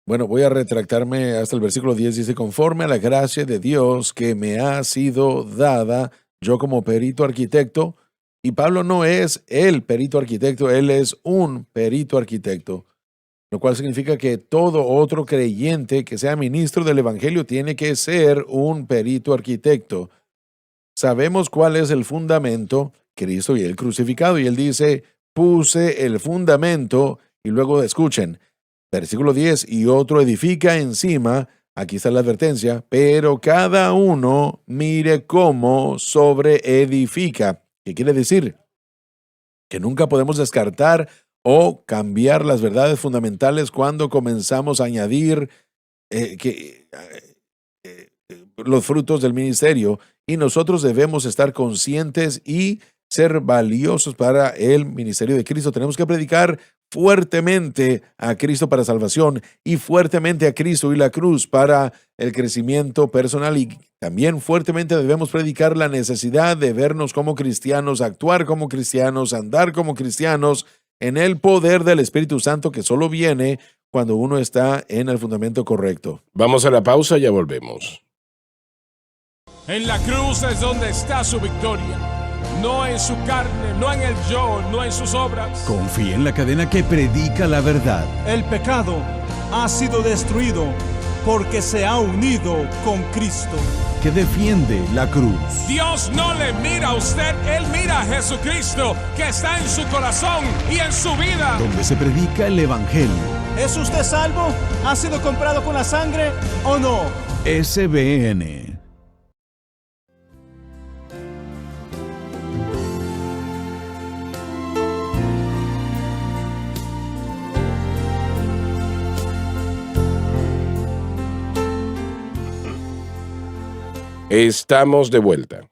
Bueno, voy a retractarme hasta el versículo 10. Dice, conforme a la gracia de Dios que me ha sido dada, yo como perito arquitecto, y Pablo no es el perito arquitecto, él es un perito arquitecto, lo cual significa que todo otro creyente que sea ministro del evangelio tiene que ser un perito arquitecto. Sabemos cuál es el fundamento, Cristo y el crucificado. Y él dice, puse el fundamento, y luego escuchen, versículo 10, y otro edifica encima, aquí está la advertencia, pero cada uno mire cómo sobreedifica. ¿Qué quiere decir? Que nunca podemos descartar o cambiar las verdades fundamentales cuando comenzamos a añadir los frutos del ministerio, y nosotros debemos estar conscientes y ser valiosos para el ministerio de Cristo. Tenemos que predicar fuertemente a Cristo para salvación y fuertemente a Cristo y la cruz para el crecimiento personal, y también fuertemente debemos predicar la necesidad de vernos como cristianos, actuar como cristianos, andar como cristianos en el poder del Espíritu Santo, que solo viene cuando uno está en el fundamento correcto. Vamos a la pausa, ya volvemos. En la cruz es donde está su victoria. No en su carne, no en el yo, no en sus obras. Confía en la cadena que predica la verdad. El pecado ha sido destruido porque se ha unido con Cristo. Que defiende la cruz. Dios no le mira a usted, Él mira a Jesucristo, que está en su corazón y en su vida. Donde se predica el evangelio. ¿Es usted salvo? ¿Ha sido comprado con la sangre o no? SBN. Estamos de vuelta.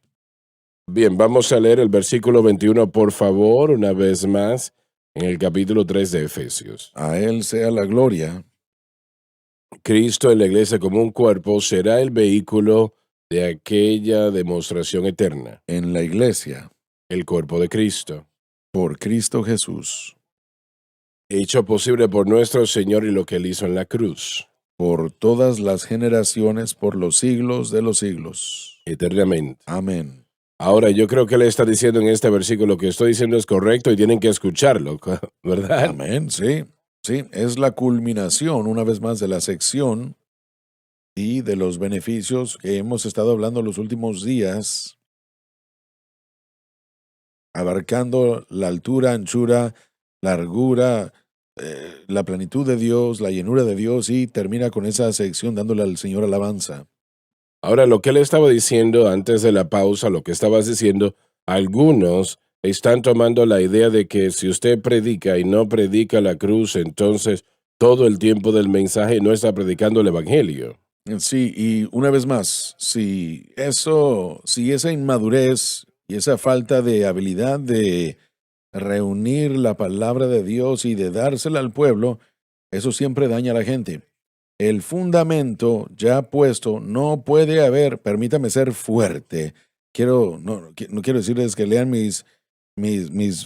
Bien, vamos a leer el versículo 21, por favor, una vez más, en el capítulo 3 de Efesios. A él sea la gloria. Cristo en la iglesia como un cuerpo será el vehículo de aquella demostración eterna, En la iglesia, el cuerpo de Cristo, por Cristo Jesús, hecho posible por nuestro Señor y lo que Él hizo en la cruz, por todas las generaciones, por los siglos de los siglos. eternamente. Amén. Ahora, yo creo que Él está diciendo en este versículo lo que estoy diciendo es correcto y tienen que escucharlo, ¿verdad? Amén, sí. Sí, es la culminación, una vez más, de la sección y de los beneficios que hemos estado hablando los últimos días, abarcando la altura, anchura, largura, la plenitud de Dios, la llenura de Dios, y termina con esa sección dándole al Señor alabanza. Ahora, lo que Él estaba diciendo antes de la pausa, lo que estabas diciendo, algunos están tomando la idea de que si usted predica y no predica la cruz, entonces todo el tiempo del mensaje no está predicando el evangelio. Sí, y una vez más, si esa inmadurez y esa falta de habilidad de reunir la palabra de Dios y de dársela al pueblo, eso siempre daña a la gente. El fundamento ya puesto no puede haber, permítame ser fuerte. No quiero decirles que lean mis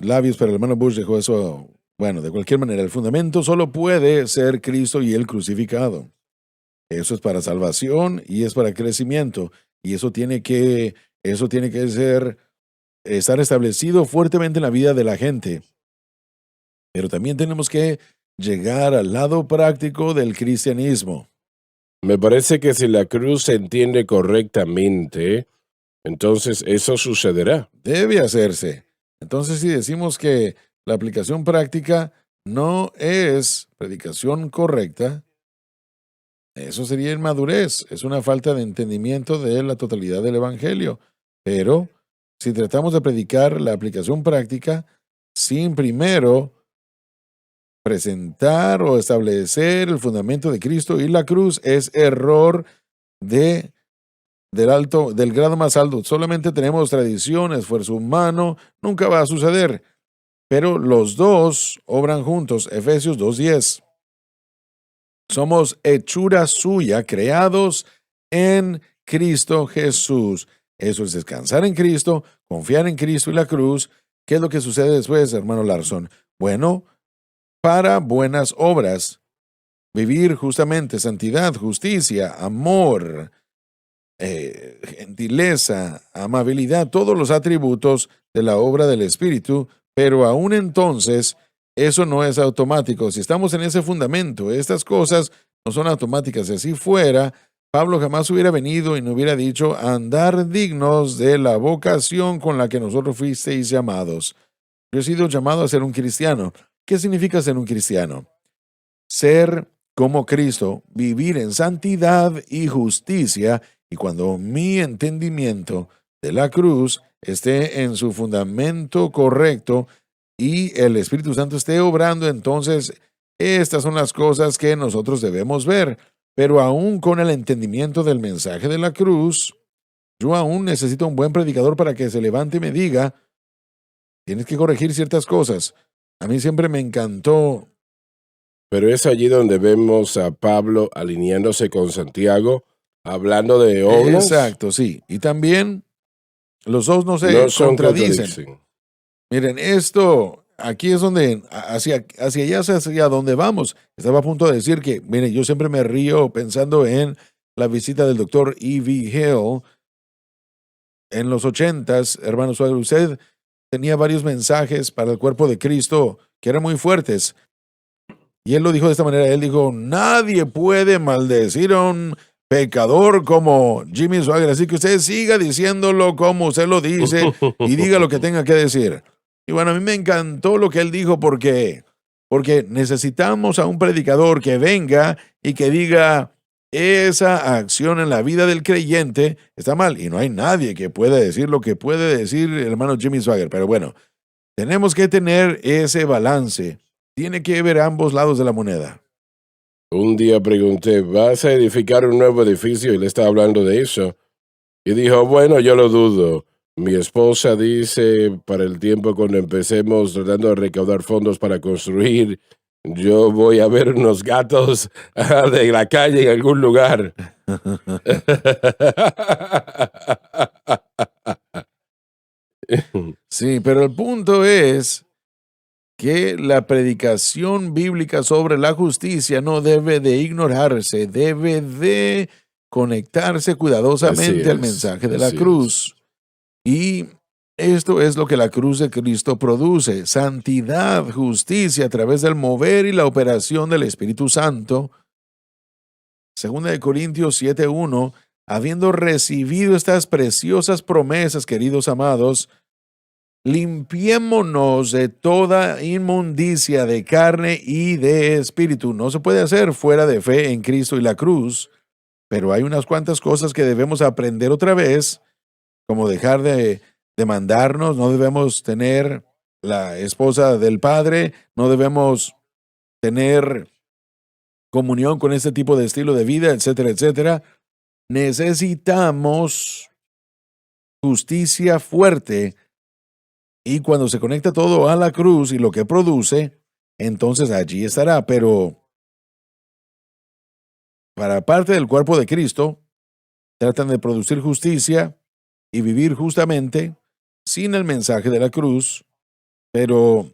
labios, pero el hermano Bush dejó eso. Bueno, de cualquier manera, el fundamento solo puede ser Cristo y el crucificado. Eso es para salvación y es para crecimiento. Y eso tiene que estar establecido fuertemente en la vida de la gente. Pero también tenemos que llegar al lado práctico del cristianismo. Me parece que si la cruz se entiende correctamente, entonces eso sucederá. Debe hacerse. Entonces, si decimos que la aplicación práctica no es predicación correcta, eso sería inmadurez, es una falta de entendimiento de la totalidad del Evangelio. Pero si tratamos de predicar la aplicación práctica sin primero presentar o establecer el fundamento de Cristo y la cruz, es error del grado más alto. Solamente tenemos tradición, esfuerzo humano, nunca va a suceder. Pero los dos obran juntos. Efesios 2:10. Somos hechura suya, creados en Cristo Jesús. Eso es descansar en Cristo, confiar en Cristo y la cruz. ¿Qué es lo que sucede después, hermano Larson? Bueno, para buenas obras, vivir justamente, santidad, justicia, amor, gentileza, amabilidad, todos los atributos de la obra del Espíritu, pero aún entonces eso no es automático. Si estamos en ese fundamento, estas cosas no son automáticas. Si así fuera, Pablo jamás hubiera venido y no hubiera dicho andar dignos de la vocación con la que nosotros fuisteis llamados. Yo he sido llamado a ser un cristiano. ¿Qué significa ser un cristiano? Ser como Cristo, vivir en santidad y justicia, y cuando mi entendimiento de la cruz esté en su fundamento correcto y el Espíritu Santo esté obrando, entonces estas son las cosas que nosotros debemos ver. Pero aún con el entendimiento del mensaje de la cruz, yo aún necesito un buen predicador para que se levante y me diga, tienes que corregir ciertas cosas. A mí siempre me encantó. Pero es allí donde vemos a Pablo alineándose con Santiago, hablando de obras. Exacto, sí. Y también los dos no se No son contradicen. contradicen. Miren, esto, aquí es donde, hacia allá es hacia donde vamos. Estaba a punto de decir que, miren, yo siempre me río pensando en la visita del doctor E.V. Hill en los 80s, hermano Swagger. Usted tenía varios mensajes para el cuerpo de Cristo que eran muy fuertes. Y él lo dijo de esta manera. Él dijo, nadie puede maldecir a un pecador como Jimmy Swagger, así que usted siga diciéndolo como usted lo dice y diga lo que tenga que decir. Y bueno, a mí me encantó lo que él dijo porque necesitamos a un predicador que venga y que diga esa acción en la vida del creyente está mal. Y no hay nadie que pueda decir lo que puede decir el hermano Jimmy Swagger. Pero bueno, tenemos que tener ese balance. Tiene que ver ambos lados de la moneda. Un día pregunté, ¿vas a edificar un nuevo edificio? Y le estaba hablando de eso. Y dijo, bueno, yo lo dudo. Mi esposa dice, para el tiempo cuando empecemos tratando de recaudar fondos para construir, yo voy a ver unos gatos de la calle en algún lugar. Sí, pero el punto es que la predicación bíblica sobre la justicia no debe de ignorarse, debe de conectarse cuidadosamente al mensaje de la cruz. Y esto es lo que la cruz de Cristo produce: santidad, justicia a través del mover y la operación del Espíritu Santo. 2 Corintios 7:1, habiendo recibido estas preciosas promesas, queridos amados, limpiémonos de toda inmundicia de carne y de espíritu. No se puede hacer fuera de fe en Cristo y la cruz, pero hay unas cuantas cosas que debemos aprender otra vez, como dejar de demandarnos. No debemos tener la esposa del Padre, no debemos tener comunión con este tipo de estilo de vida, etcétera, etcétera. Necesitamos justicia fuerte. Y cuando se conecta todo a la cruz y lo que produce, entonces allí estará. Pero para parte del cuerpo de Cristo, tratan de producir justicia y vivir justamente sin el mensaje de la cruz. Pero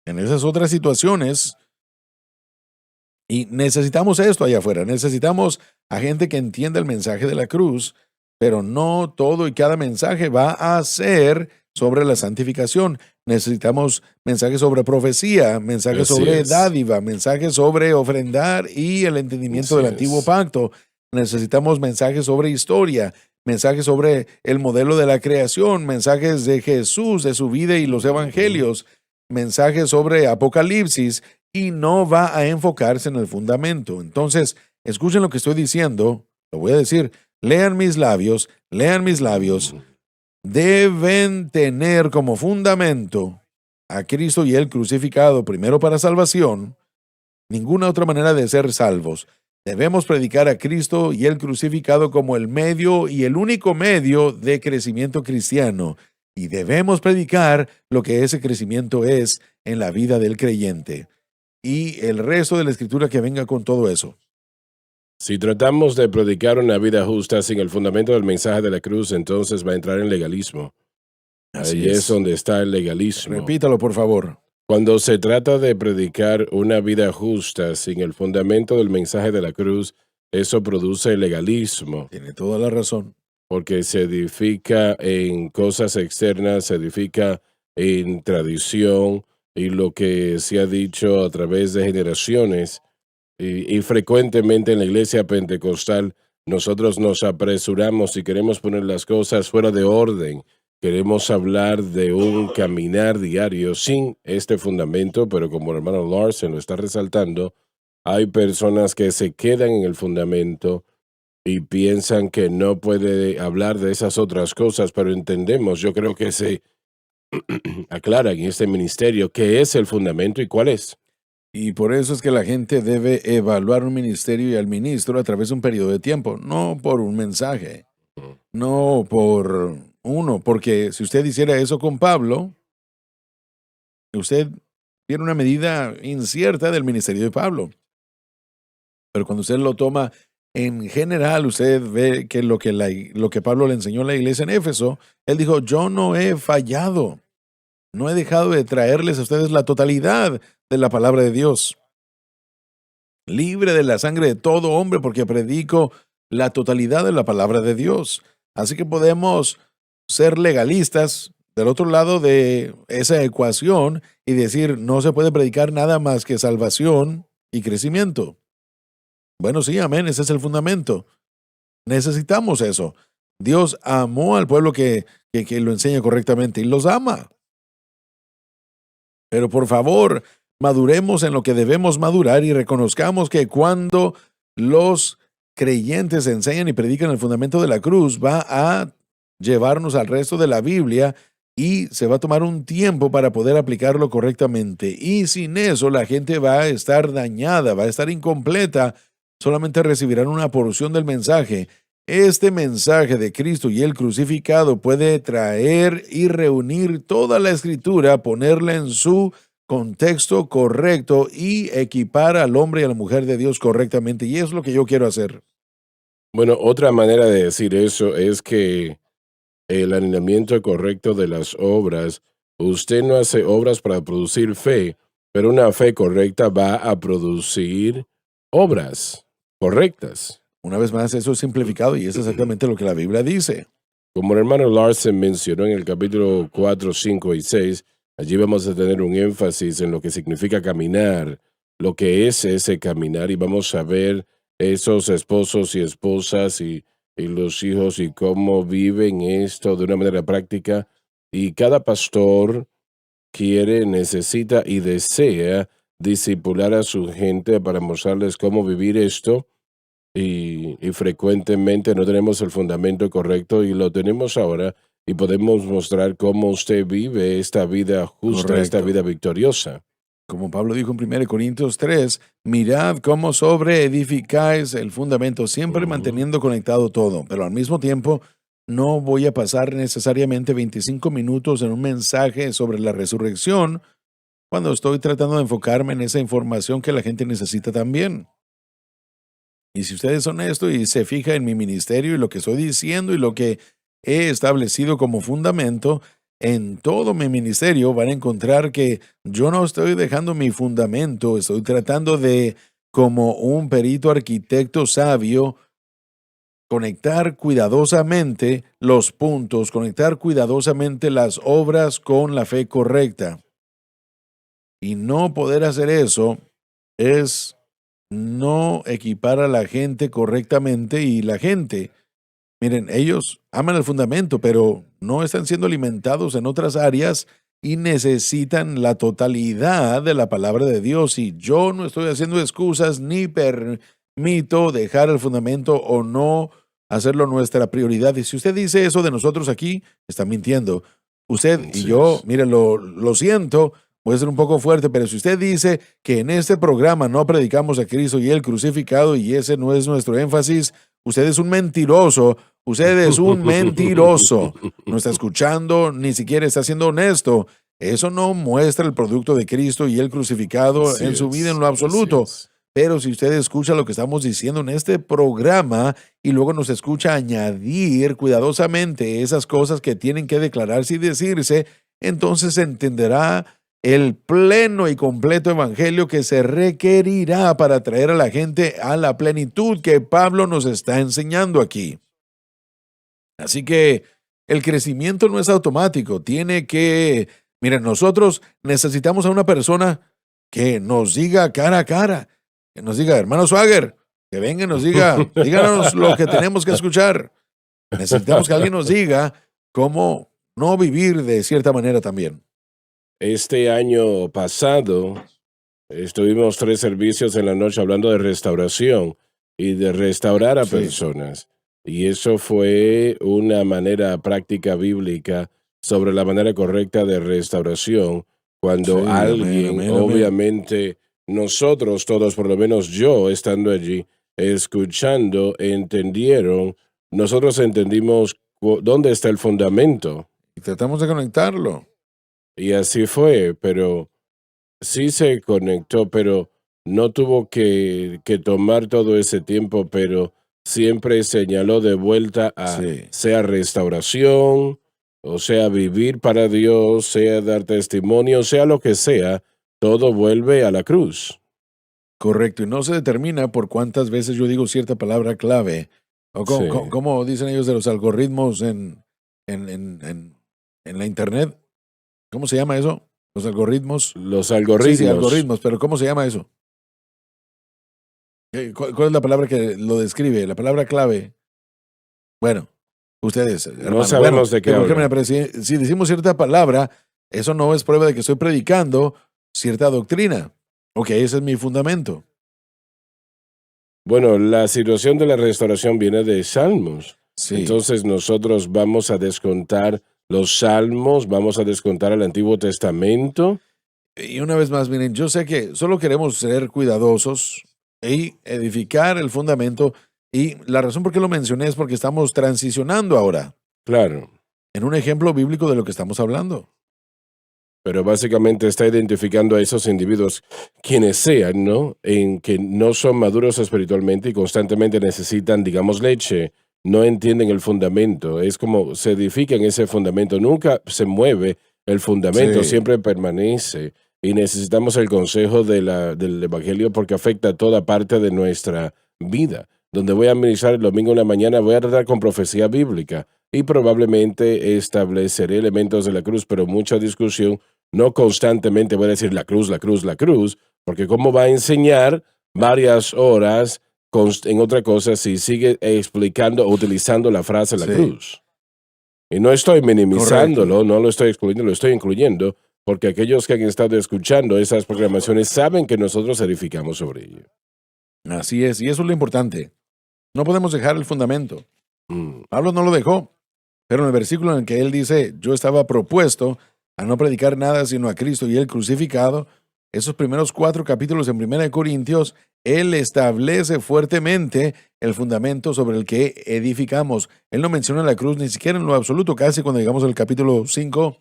en esas otras situaciones, y necesitamos esto allá afuera, necesitamos a gente que entienda el mensaje de la cruz, pero no todo y cada mensaje va a ser sobre la santificación, necesitamos mensajes sobre profecía, mensajes Así sobre es. dádiva, mensajes sobre ofrendar y el entendimiento Así del antiguo es. pacto. Necesitamos mensajes sobre historia, mensajes sobre el modelo de la creación, mensajes de Jesús, de su vida y los evangelios, mensajes sobre Apocalipsis, y no va a enfocarse en el fundamento. Entonces, escuchen lo que estoy diciendo, lo voy a decir, lean mis labios, deben tener como fundamento a Cristo y el crucificado, primero para salvación, ninguna otra manera de ser salvos. Debemos predicar a Cristo y el crucificado como el medio y el único medio de crecimiento cristiano. Y debemos predicar lo que ese crecimiento es en la vida del creyente. Y el resto de la escritura que venga con todo eso. Si tratamos de predicar una vida justa sin el fundamento del mensaje de la cruz, entonces va a entrar en legalismo. Así Ahí es es. donde está el legalismo. Repítalo, por favor. Cuando se trata de predicar una vida justa sin el fundamento del mensaje de la cruz, eso produce legalismo, Tiene toda la razón. porque se edifica en cosas externas, se edifica en tradición y lo que se ha dicho a través de generaciones. Y frecuentemente en la iglesia pentecostal nosotros nos apresuramos y queremos poner las cosas fuera de orden. Queremos hablar de un caminar diario sin este fundamento, pero como el hermano Larson lo está resaltando, hay personas que se quedan en el fundamento y piensan que no puede hablar de esas otras cosas, pero entendemos, yo creo que se aclara en este ministerio qué es el fundamento y cuál es. Y por eso es que la gente debe evaluar un ministerio y al ministro a través de un periodo de tiempo, no por un mensaje, no por uno, porque si usted hiciera eso con Pablo, usted tiene una medida incierta del ministerio de Pablo. Pero cuando usted lo toma en general, usted ve que lo que Pablo le enseñó a la iglesia en Éfeso, él dijo, yo no he fallado, no he dejado de traerles a ustedes la totalidad de la palabra de Dios. Libre de la sangre de todo hombre, porque predico la totalidad de la palabra de Dios. Así que podemos ser legalistas del otro lado de esa ecuación y decir, no se puede predicar nada más que salvación y crecimiento. Bueno, sí, amén, ese es el fundamento. Necesitamos eso. Dios amó al pueblo que lo enseña correctamente y los ama. Pero por favor, maduremos en lo que debemos madurar y reconozcamos que cuando los creyentes enseñan y predican el fundamento de la cruz, va a llevarnos al resto de la Biblia y se va a tomar un tiempo para poder aplicarlo correctamente. Y sin eso, la gente va a estar dañada, va a estar incompleta, solamente recibirán una porción del mensaje. Este mensaje de Cristo y el crucificado puede traer y reunir toda la escritura, ponerla en su contexto correcto y equipar al hombre y a la mujer de Dios correctamente. Y es lo que yo quiero hacer. Bueno, otra manera de decir eso es que el alineamiento correcto de las obras, usted no hace obras para producir fe, pero una fe correcta va a producir obras correctas. Una vez más, eso es simplificado y es exactamente lo que la Biblia dice. Como el hermano Larson mencionó en el capítulo 4, 5 y 6, allí vamos a tener un énfasis en lo que significa caminar, lo que es ese caminar, y vamos a ver esos esposos y esposas y los hijos y cómo viven esto de una manera práctica. Y cada pastor quiere, necesita y desea discipular a su gente para mostrarles cómo vivir esto. Y frecuentemente no tenemos el fundamento correcto y lo tenemos ahora y podemos mostrar cómo usted vive esta vida justa, Correcto. esta vida victoriosa. Como Pablo dijo en 1 Corintios 3, mirad cómo sobreedificáis el fundamento, siempre manteniendo conectado todo, pero al mismo tiempo no voy a pasar necesariamente 25 minutos en un mensaje sobre la resurrección cuando estoy tratando de enfocarme en esa información que la gente necesita también. Y si usted es honesto y se fija en mi ministerio y lo que estoy diciendo y lo que he establecido como fundamento, en todo mi ministerio van a encontrar que yo no estoy dejando mi fundamento, estoy tratando de, como un perito arquitecto sabio, conectar cuidadosamente los puntos, conectar cuidadosamente las obras con la fe correcta. Y no poder hacer eso es no equipar a la gente correctamente, y la gente, miren, ellos aman el fundamento, pero no están siendo alimentados en otras áreas y necesitan la totalidad de la palabra de Dios. Y yo no estoy haciendo excusas ni permito dejar el fundamento o no hacerlo nuestra prioridad. Y si usted dice eso de nosotros aquí, está mintiendo. Usted y yo, mire, lo siento, puede ser un poco fuerte, pero si usted dice que en este programa no predicamos a Cristo y el crucificado y ese no es nuestro énfasis, usted es un mentiroso. Usted es un mentiroso. No está escuchando, ni siquiera está siendo honesto. Eso no muestra el producto de Cristo y el crucificado en su vida en lo absoluto. Pero si usted escucha lo que estamos diciendo en este programa y luego nos escucha añadir cuidadosamente esas cosas que tienen que declararse y decirse, entonces entenderá el pleno y completo evangelio que se requerirá para traer a la gente a la plenitud que Pablo nos está enseñando aquí. Así que el crecimiento no es automático. Miren, nosotros necesitamos a una persona que nos diga cara a cara, que nos diga, hermano Swagger, que venga y nos diga, díganos lo que tenemos que escuchar. Necesitamos que alguien nos diga cómo no vivir de cierta manera también. Este año pasado estuvimos 3 servicios en la noche hablando de restauración y de restaurar a personas. Y eso fue una manera práctica bíblica sobre la manera correcta de restauración. Cuando alguien, obviamente, nosotros todos, por lo menos yo estando allí, escuchando, entendieron, nosotros entendimos dónde está el fundamento. Y tratamos de conectarlo. Y así fue, pero sí se conectó, pero no tuvo que tomar todo ese tiempo, pero siempre señaló de vuelta a sea restauración, o sea vivir para Dios, sea dar testimonio, sea lo que sea, todo vuelve a la cruz. Correcto, y no se determina por cuántas veces yo digo cierta palabra clave, o como dicen ellos de los algoritmos en la internet. ¿Cómo se llama eso? Los algoritmos. Los algoritmos. Sí, algoritmos, pero ¿cómo se llama eso? ¿Cuál es la palabra que lo describe? La palabra clave. Bueno, ustedes, hermano, no sabemos de qué hablan. Pero si decimos cierta palabra, eso no es prueba de que estoy predicando cierta doctrina. Ok, ese es mi fundamento. Bueno, la situación de la restauración viene de Salmos. Sí. Entonces nosotros vamos a descontar los Salmos, vamos a descontar el Antiguo Testamento. Y una vez más, miren, yo sé que solo queremos ser cuidadosos y edificar el fundamento, y la razón por qué lo mencioné es porque estamos transicionando ahora. Claro. En un ejemplo bíblico de lo que estamos hablando. Pero básicamente está identificando a esos individuos, quienes sean, ¿no? En que no son maduros espiritualmente y constantemente necesitan, digamos, leche. No entienden el fundamento. Es como se edifica en ese fundamento. Nunca se mueve el fundamento, siempre permanece. Y necesitamos el consejo del Evangelio porque afecta a toda parte de nuestra vida. Donde voy a ministrar el domingo en la mañana, voy a tratar con profecía bíblica y probablemente estableceré elementos de la cruz, pero mucha discusión. No constantemente voy a decir la cruz, la cruz, la cruz, porque ¿cómo va a enseñar varias horas en otra cosa si sigue explicando o utilizando la frase la cruz? Y no estoy minimizándolo, no lo estoy excluyendo, lo estoy incluyendo, porque aquellos que han estado escuchando esas programaciones saben que nosotros edificamos sobre ello. Así es, y eso es lo importante. No podemos dejar el fundamento. Pablo no lo dejó, pero en el versículo en el que él dice, yo estaba propuesto a no predicar nada sino a Cristo y el crucificado, esos primeros 4 capítulos en 1 Corintios, él establece fuertemente el fundamento sobre el que edificamos. Él no menciona la cruz ni siquiera en lo absoluto, casi cuando llegamos al capítulo 5,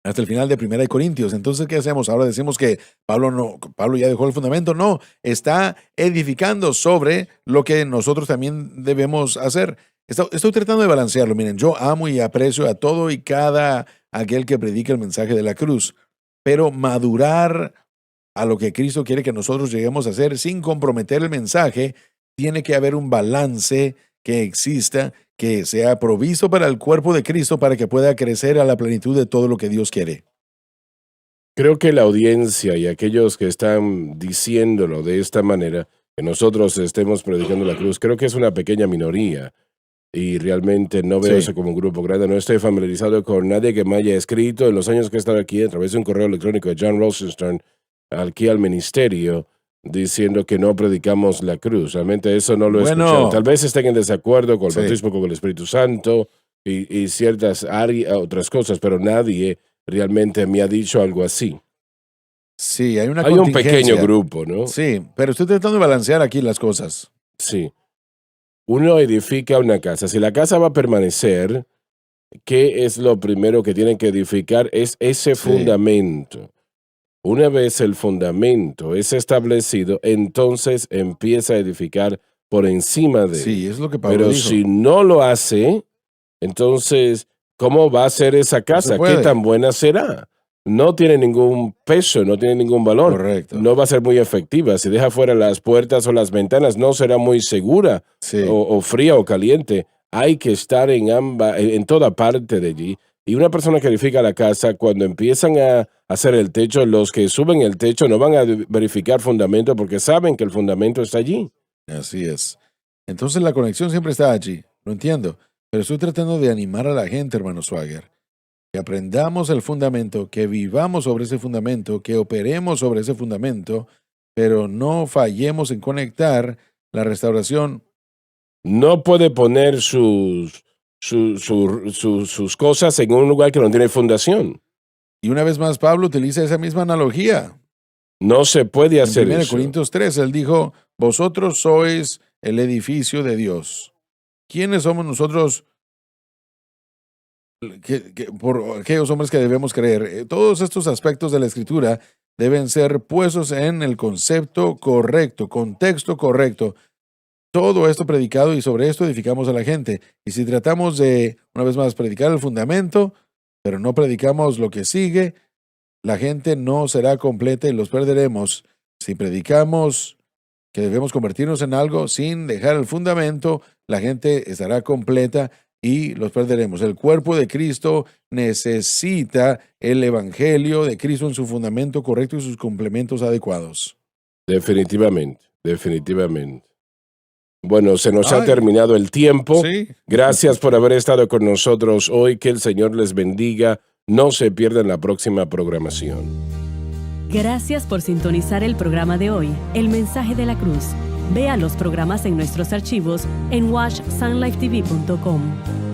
hasta el final de 1 Corintios. Entonces, ¿qué hacemos? Ahora decimos que Pablo ya dejó el fundamento. No, está edificando sobre lo que nosotros también debemos hacer. Estoy tratando de balancearlo. Miren, yo amo y aprecio a todo y cada aquel que predica el mensaje de la cruz, pero madurar a lo que Cristo quiere que nosotros lleguemos a hacer sin comprometer el mensaje, tiene que haber un balance que exista, que sea provisto para el cuerpo de Cristo para que pueda crecer a la plenitud de todo lo que Dios quiere. Creo que la audiencia y aquellos que están diciéndolo de esta manera, que nosotros estemos predicando la cruz, creo que es una pequeña minoría. Y realmente no veo Sí. eso como un grupo grande. No estoy familiarizado con nadie que me haya escrito en los años que he estado aquí a través de un correo electrónico de John Rosenstern aquí al ministerio diciendo que no predicamos la cruz. Realmente eso no lo he Bueno. escuchado. Tal vez estén en desacuerdo con el Sí. bautismo con el Espíritu Santo y ciertas otras cosas, pero nadie realmente me ha dicho algo así. Sí, hay una Hay un contingencia. pequeño grupo, ¿no? Sí, pero estoy tratando de balancear aquí las cosas. Sí. Uno edifica una casa. Si la casa va a permanecer, ¿qué es lo primero que tienen que edificar? Es ese Sí. fundamento. Una vez el fundamento es establecido, entonces empieza a edificar por encima de él. Sí, es lo que Pablo Pero dijo. si no lo hace, entonces, ¿cómo va a ser esa casa? ¿Qué puede. tan buena será? No tiene ningún peso, no tiene ningún valor. Correcto. No va a ser muy efectiva. Si deja fuera las puertas o las ventanas, no será muy segura Sí. o fría o caliente. Hay que estar en toda parte de allí. Y una persona que edifica la casa, cuando empiezan a hacer el techo, los que suben el techo no van a verificar fundamento porque saben que el fundamento está allí. Así es. Entonces la conexión siempre está allí. Lo entiendo. Pero estoy tratando de animar a la gente, hermano Swagger. Que aprendamos el fundamento, que vivamos sobre ese fundamento, que operemos sobre ese fundamento, pero no fallemos en conectar la restauración. No puede poner sus cosas en un lugar que no tiene fundación. Y una vez más, Pablo utiliza esa misma analogía. No se puede En hacer 1 eso. Corintios 3, él dijo, vosotros sois el edificio de Dios. ¿Quiénes somos nosotros? Por aquellos hombres que debemos creer. Todos estos aspectos de la Escritura deben ser puestos en el concepto correcto, contexto correcto. Todo esto predicado y sobre esto edificamos a la gente. Y si tratamos de, una vez más, predicar el fundamento, pero no predicamos lo que sigue, la gente no será completa y los perderemos. Si predicamos que debemos convertirnos en algo sin dejar el fundamento, la gente estará completa y los perderemos. El cuerpo de Cristo necesita el evangelio de Cristo en su fundamento correcto y sus complementos adecuados. Definitivamente, definitivamente. Bueno, se nos ha Ay. terminado el tiempo. Sí. Gracias por haber estado con nosotros hoy. Que el Señor les bendiga. No se pierdan la próxima programación. Gracias por sintonizar el programa de hoy, El Mensaje de la Cruz. Vea los programas en nuestros archivos en washsunlifetv.com.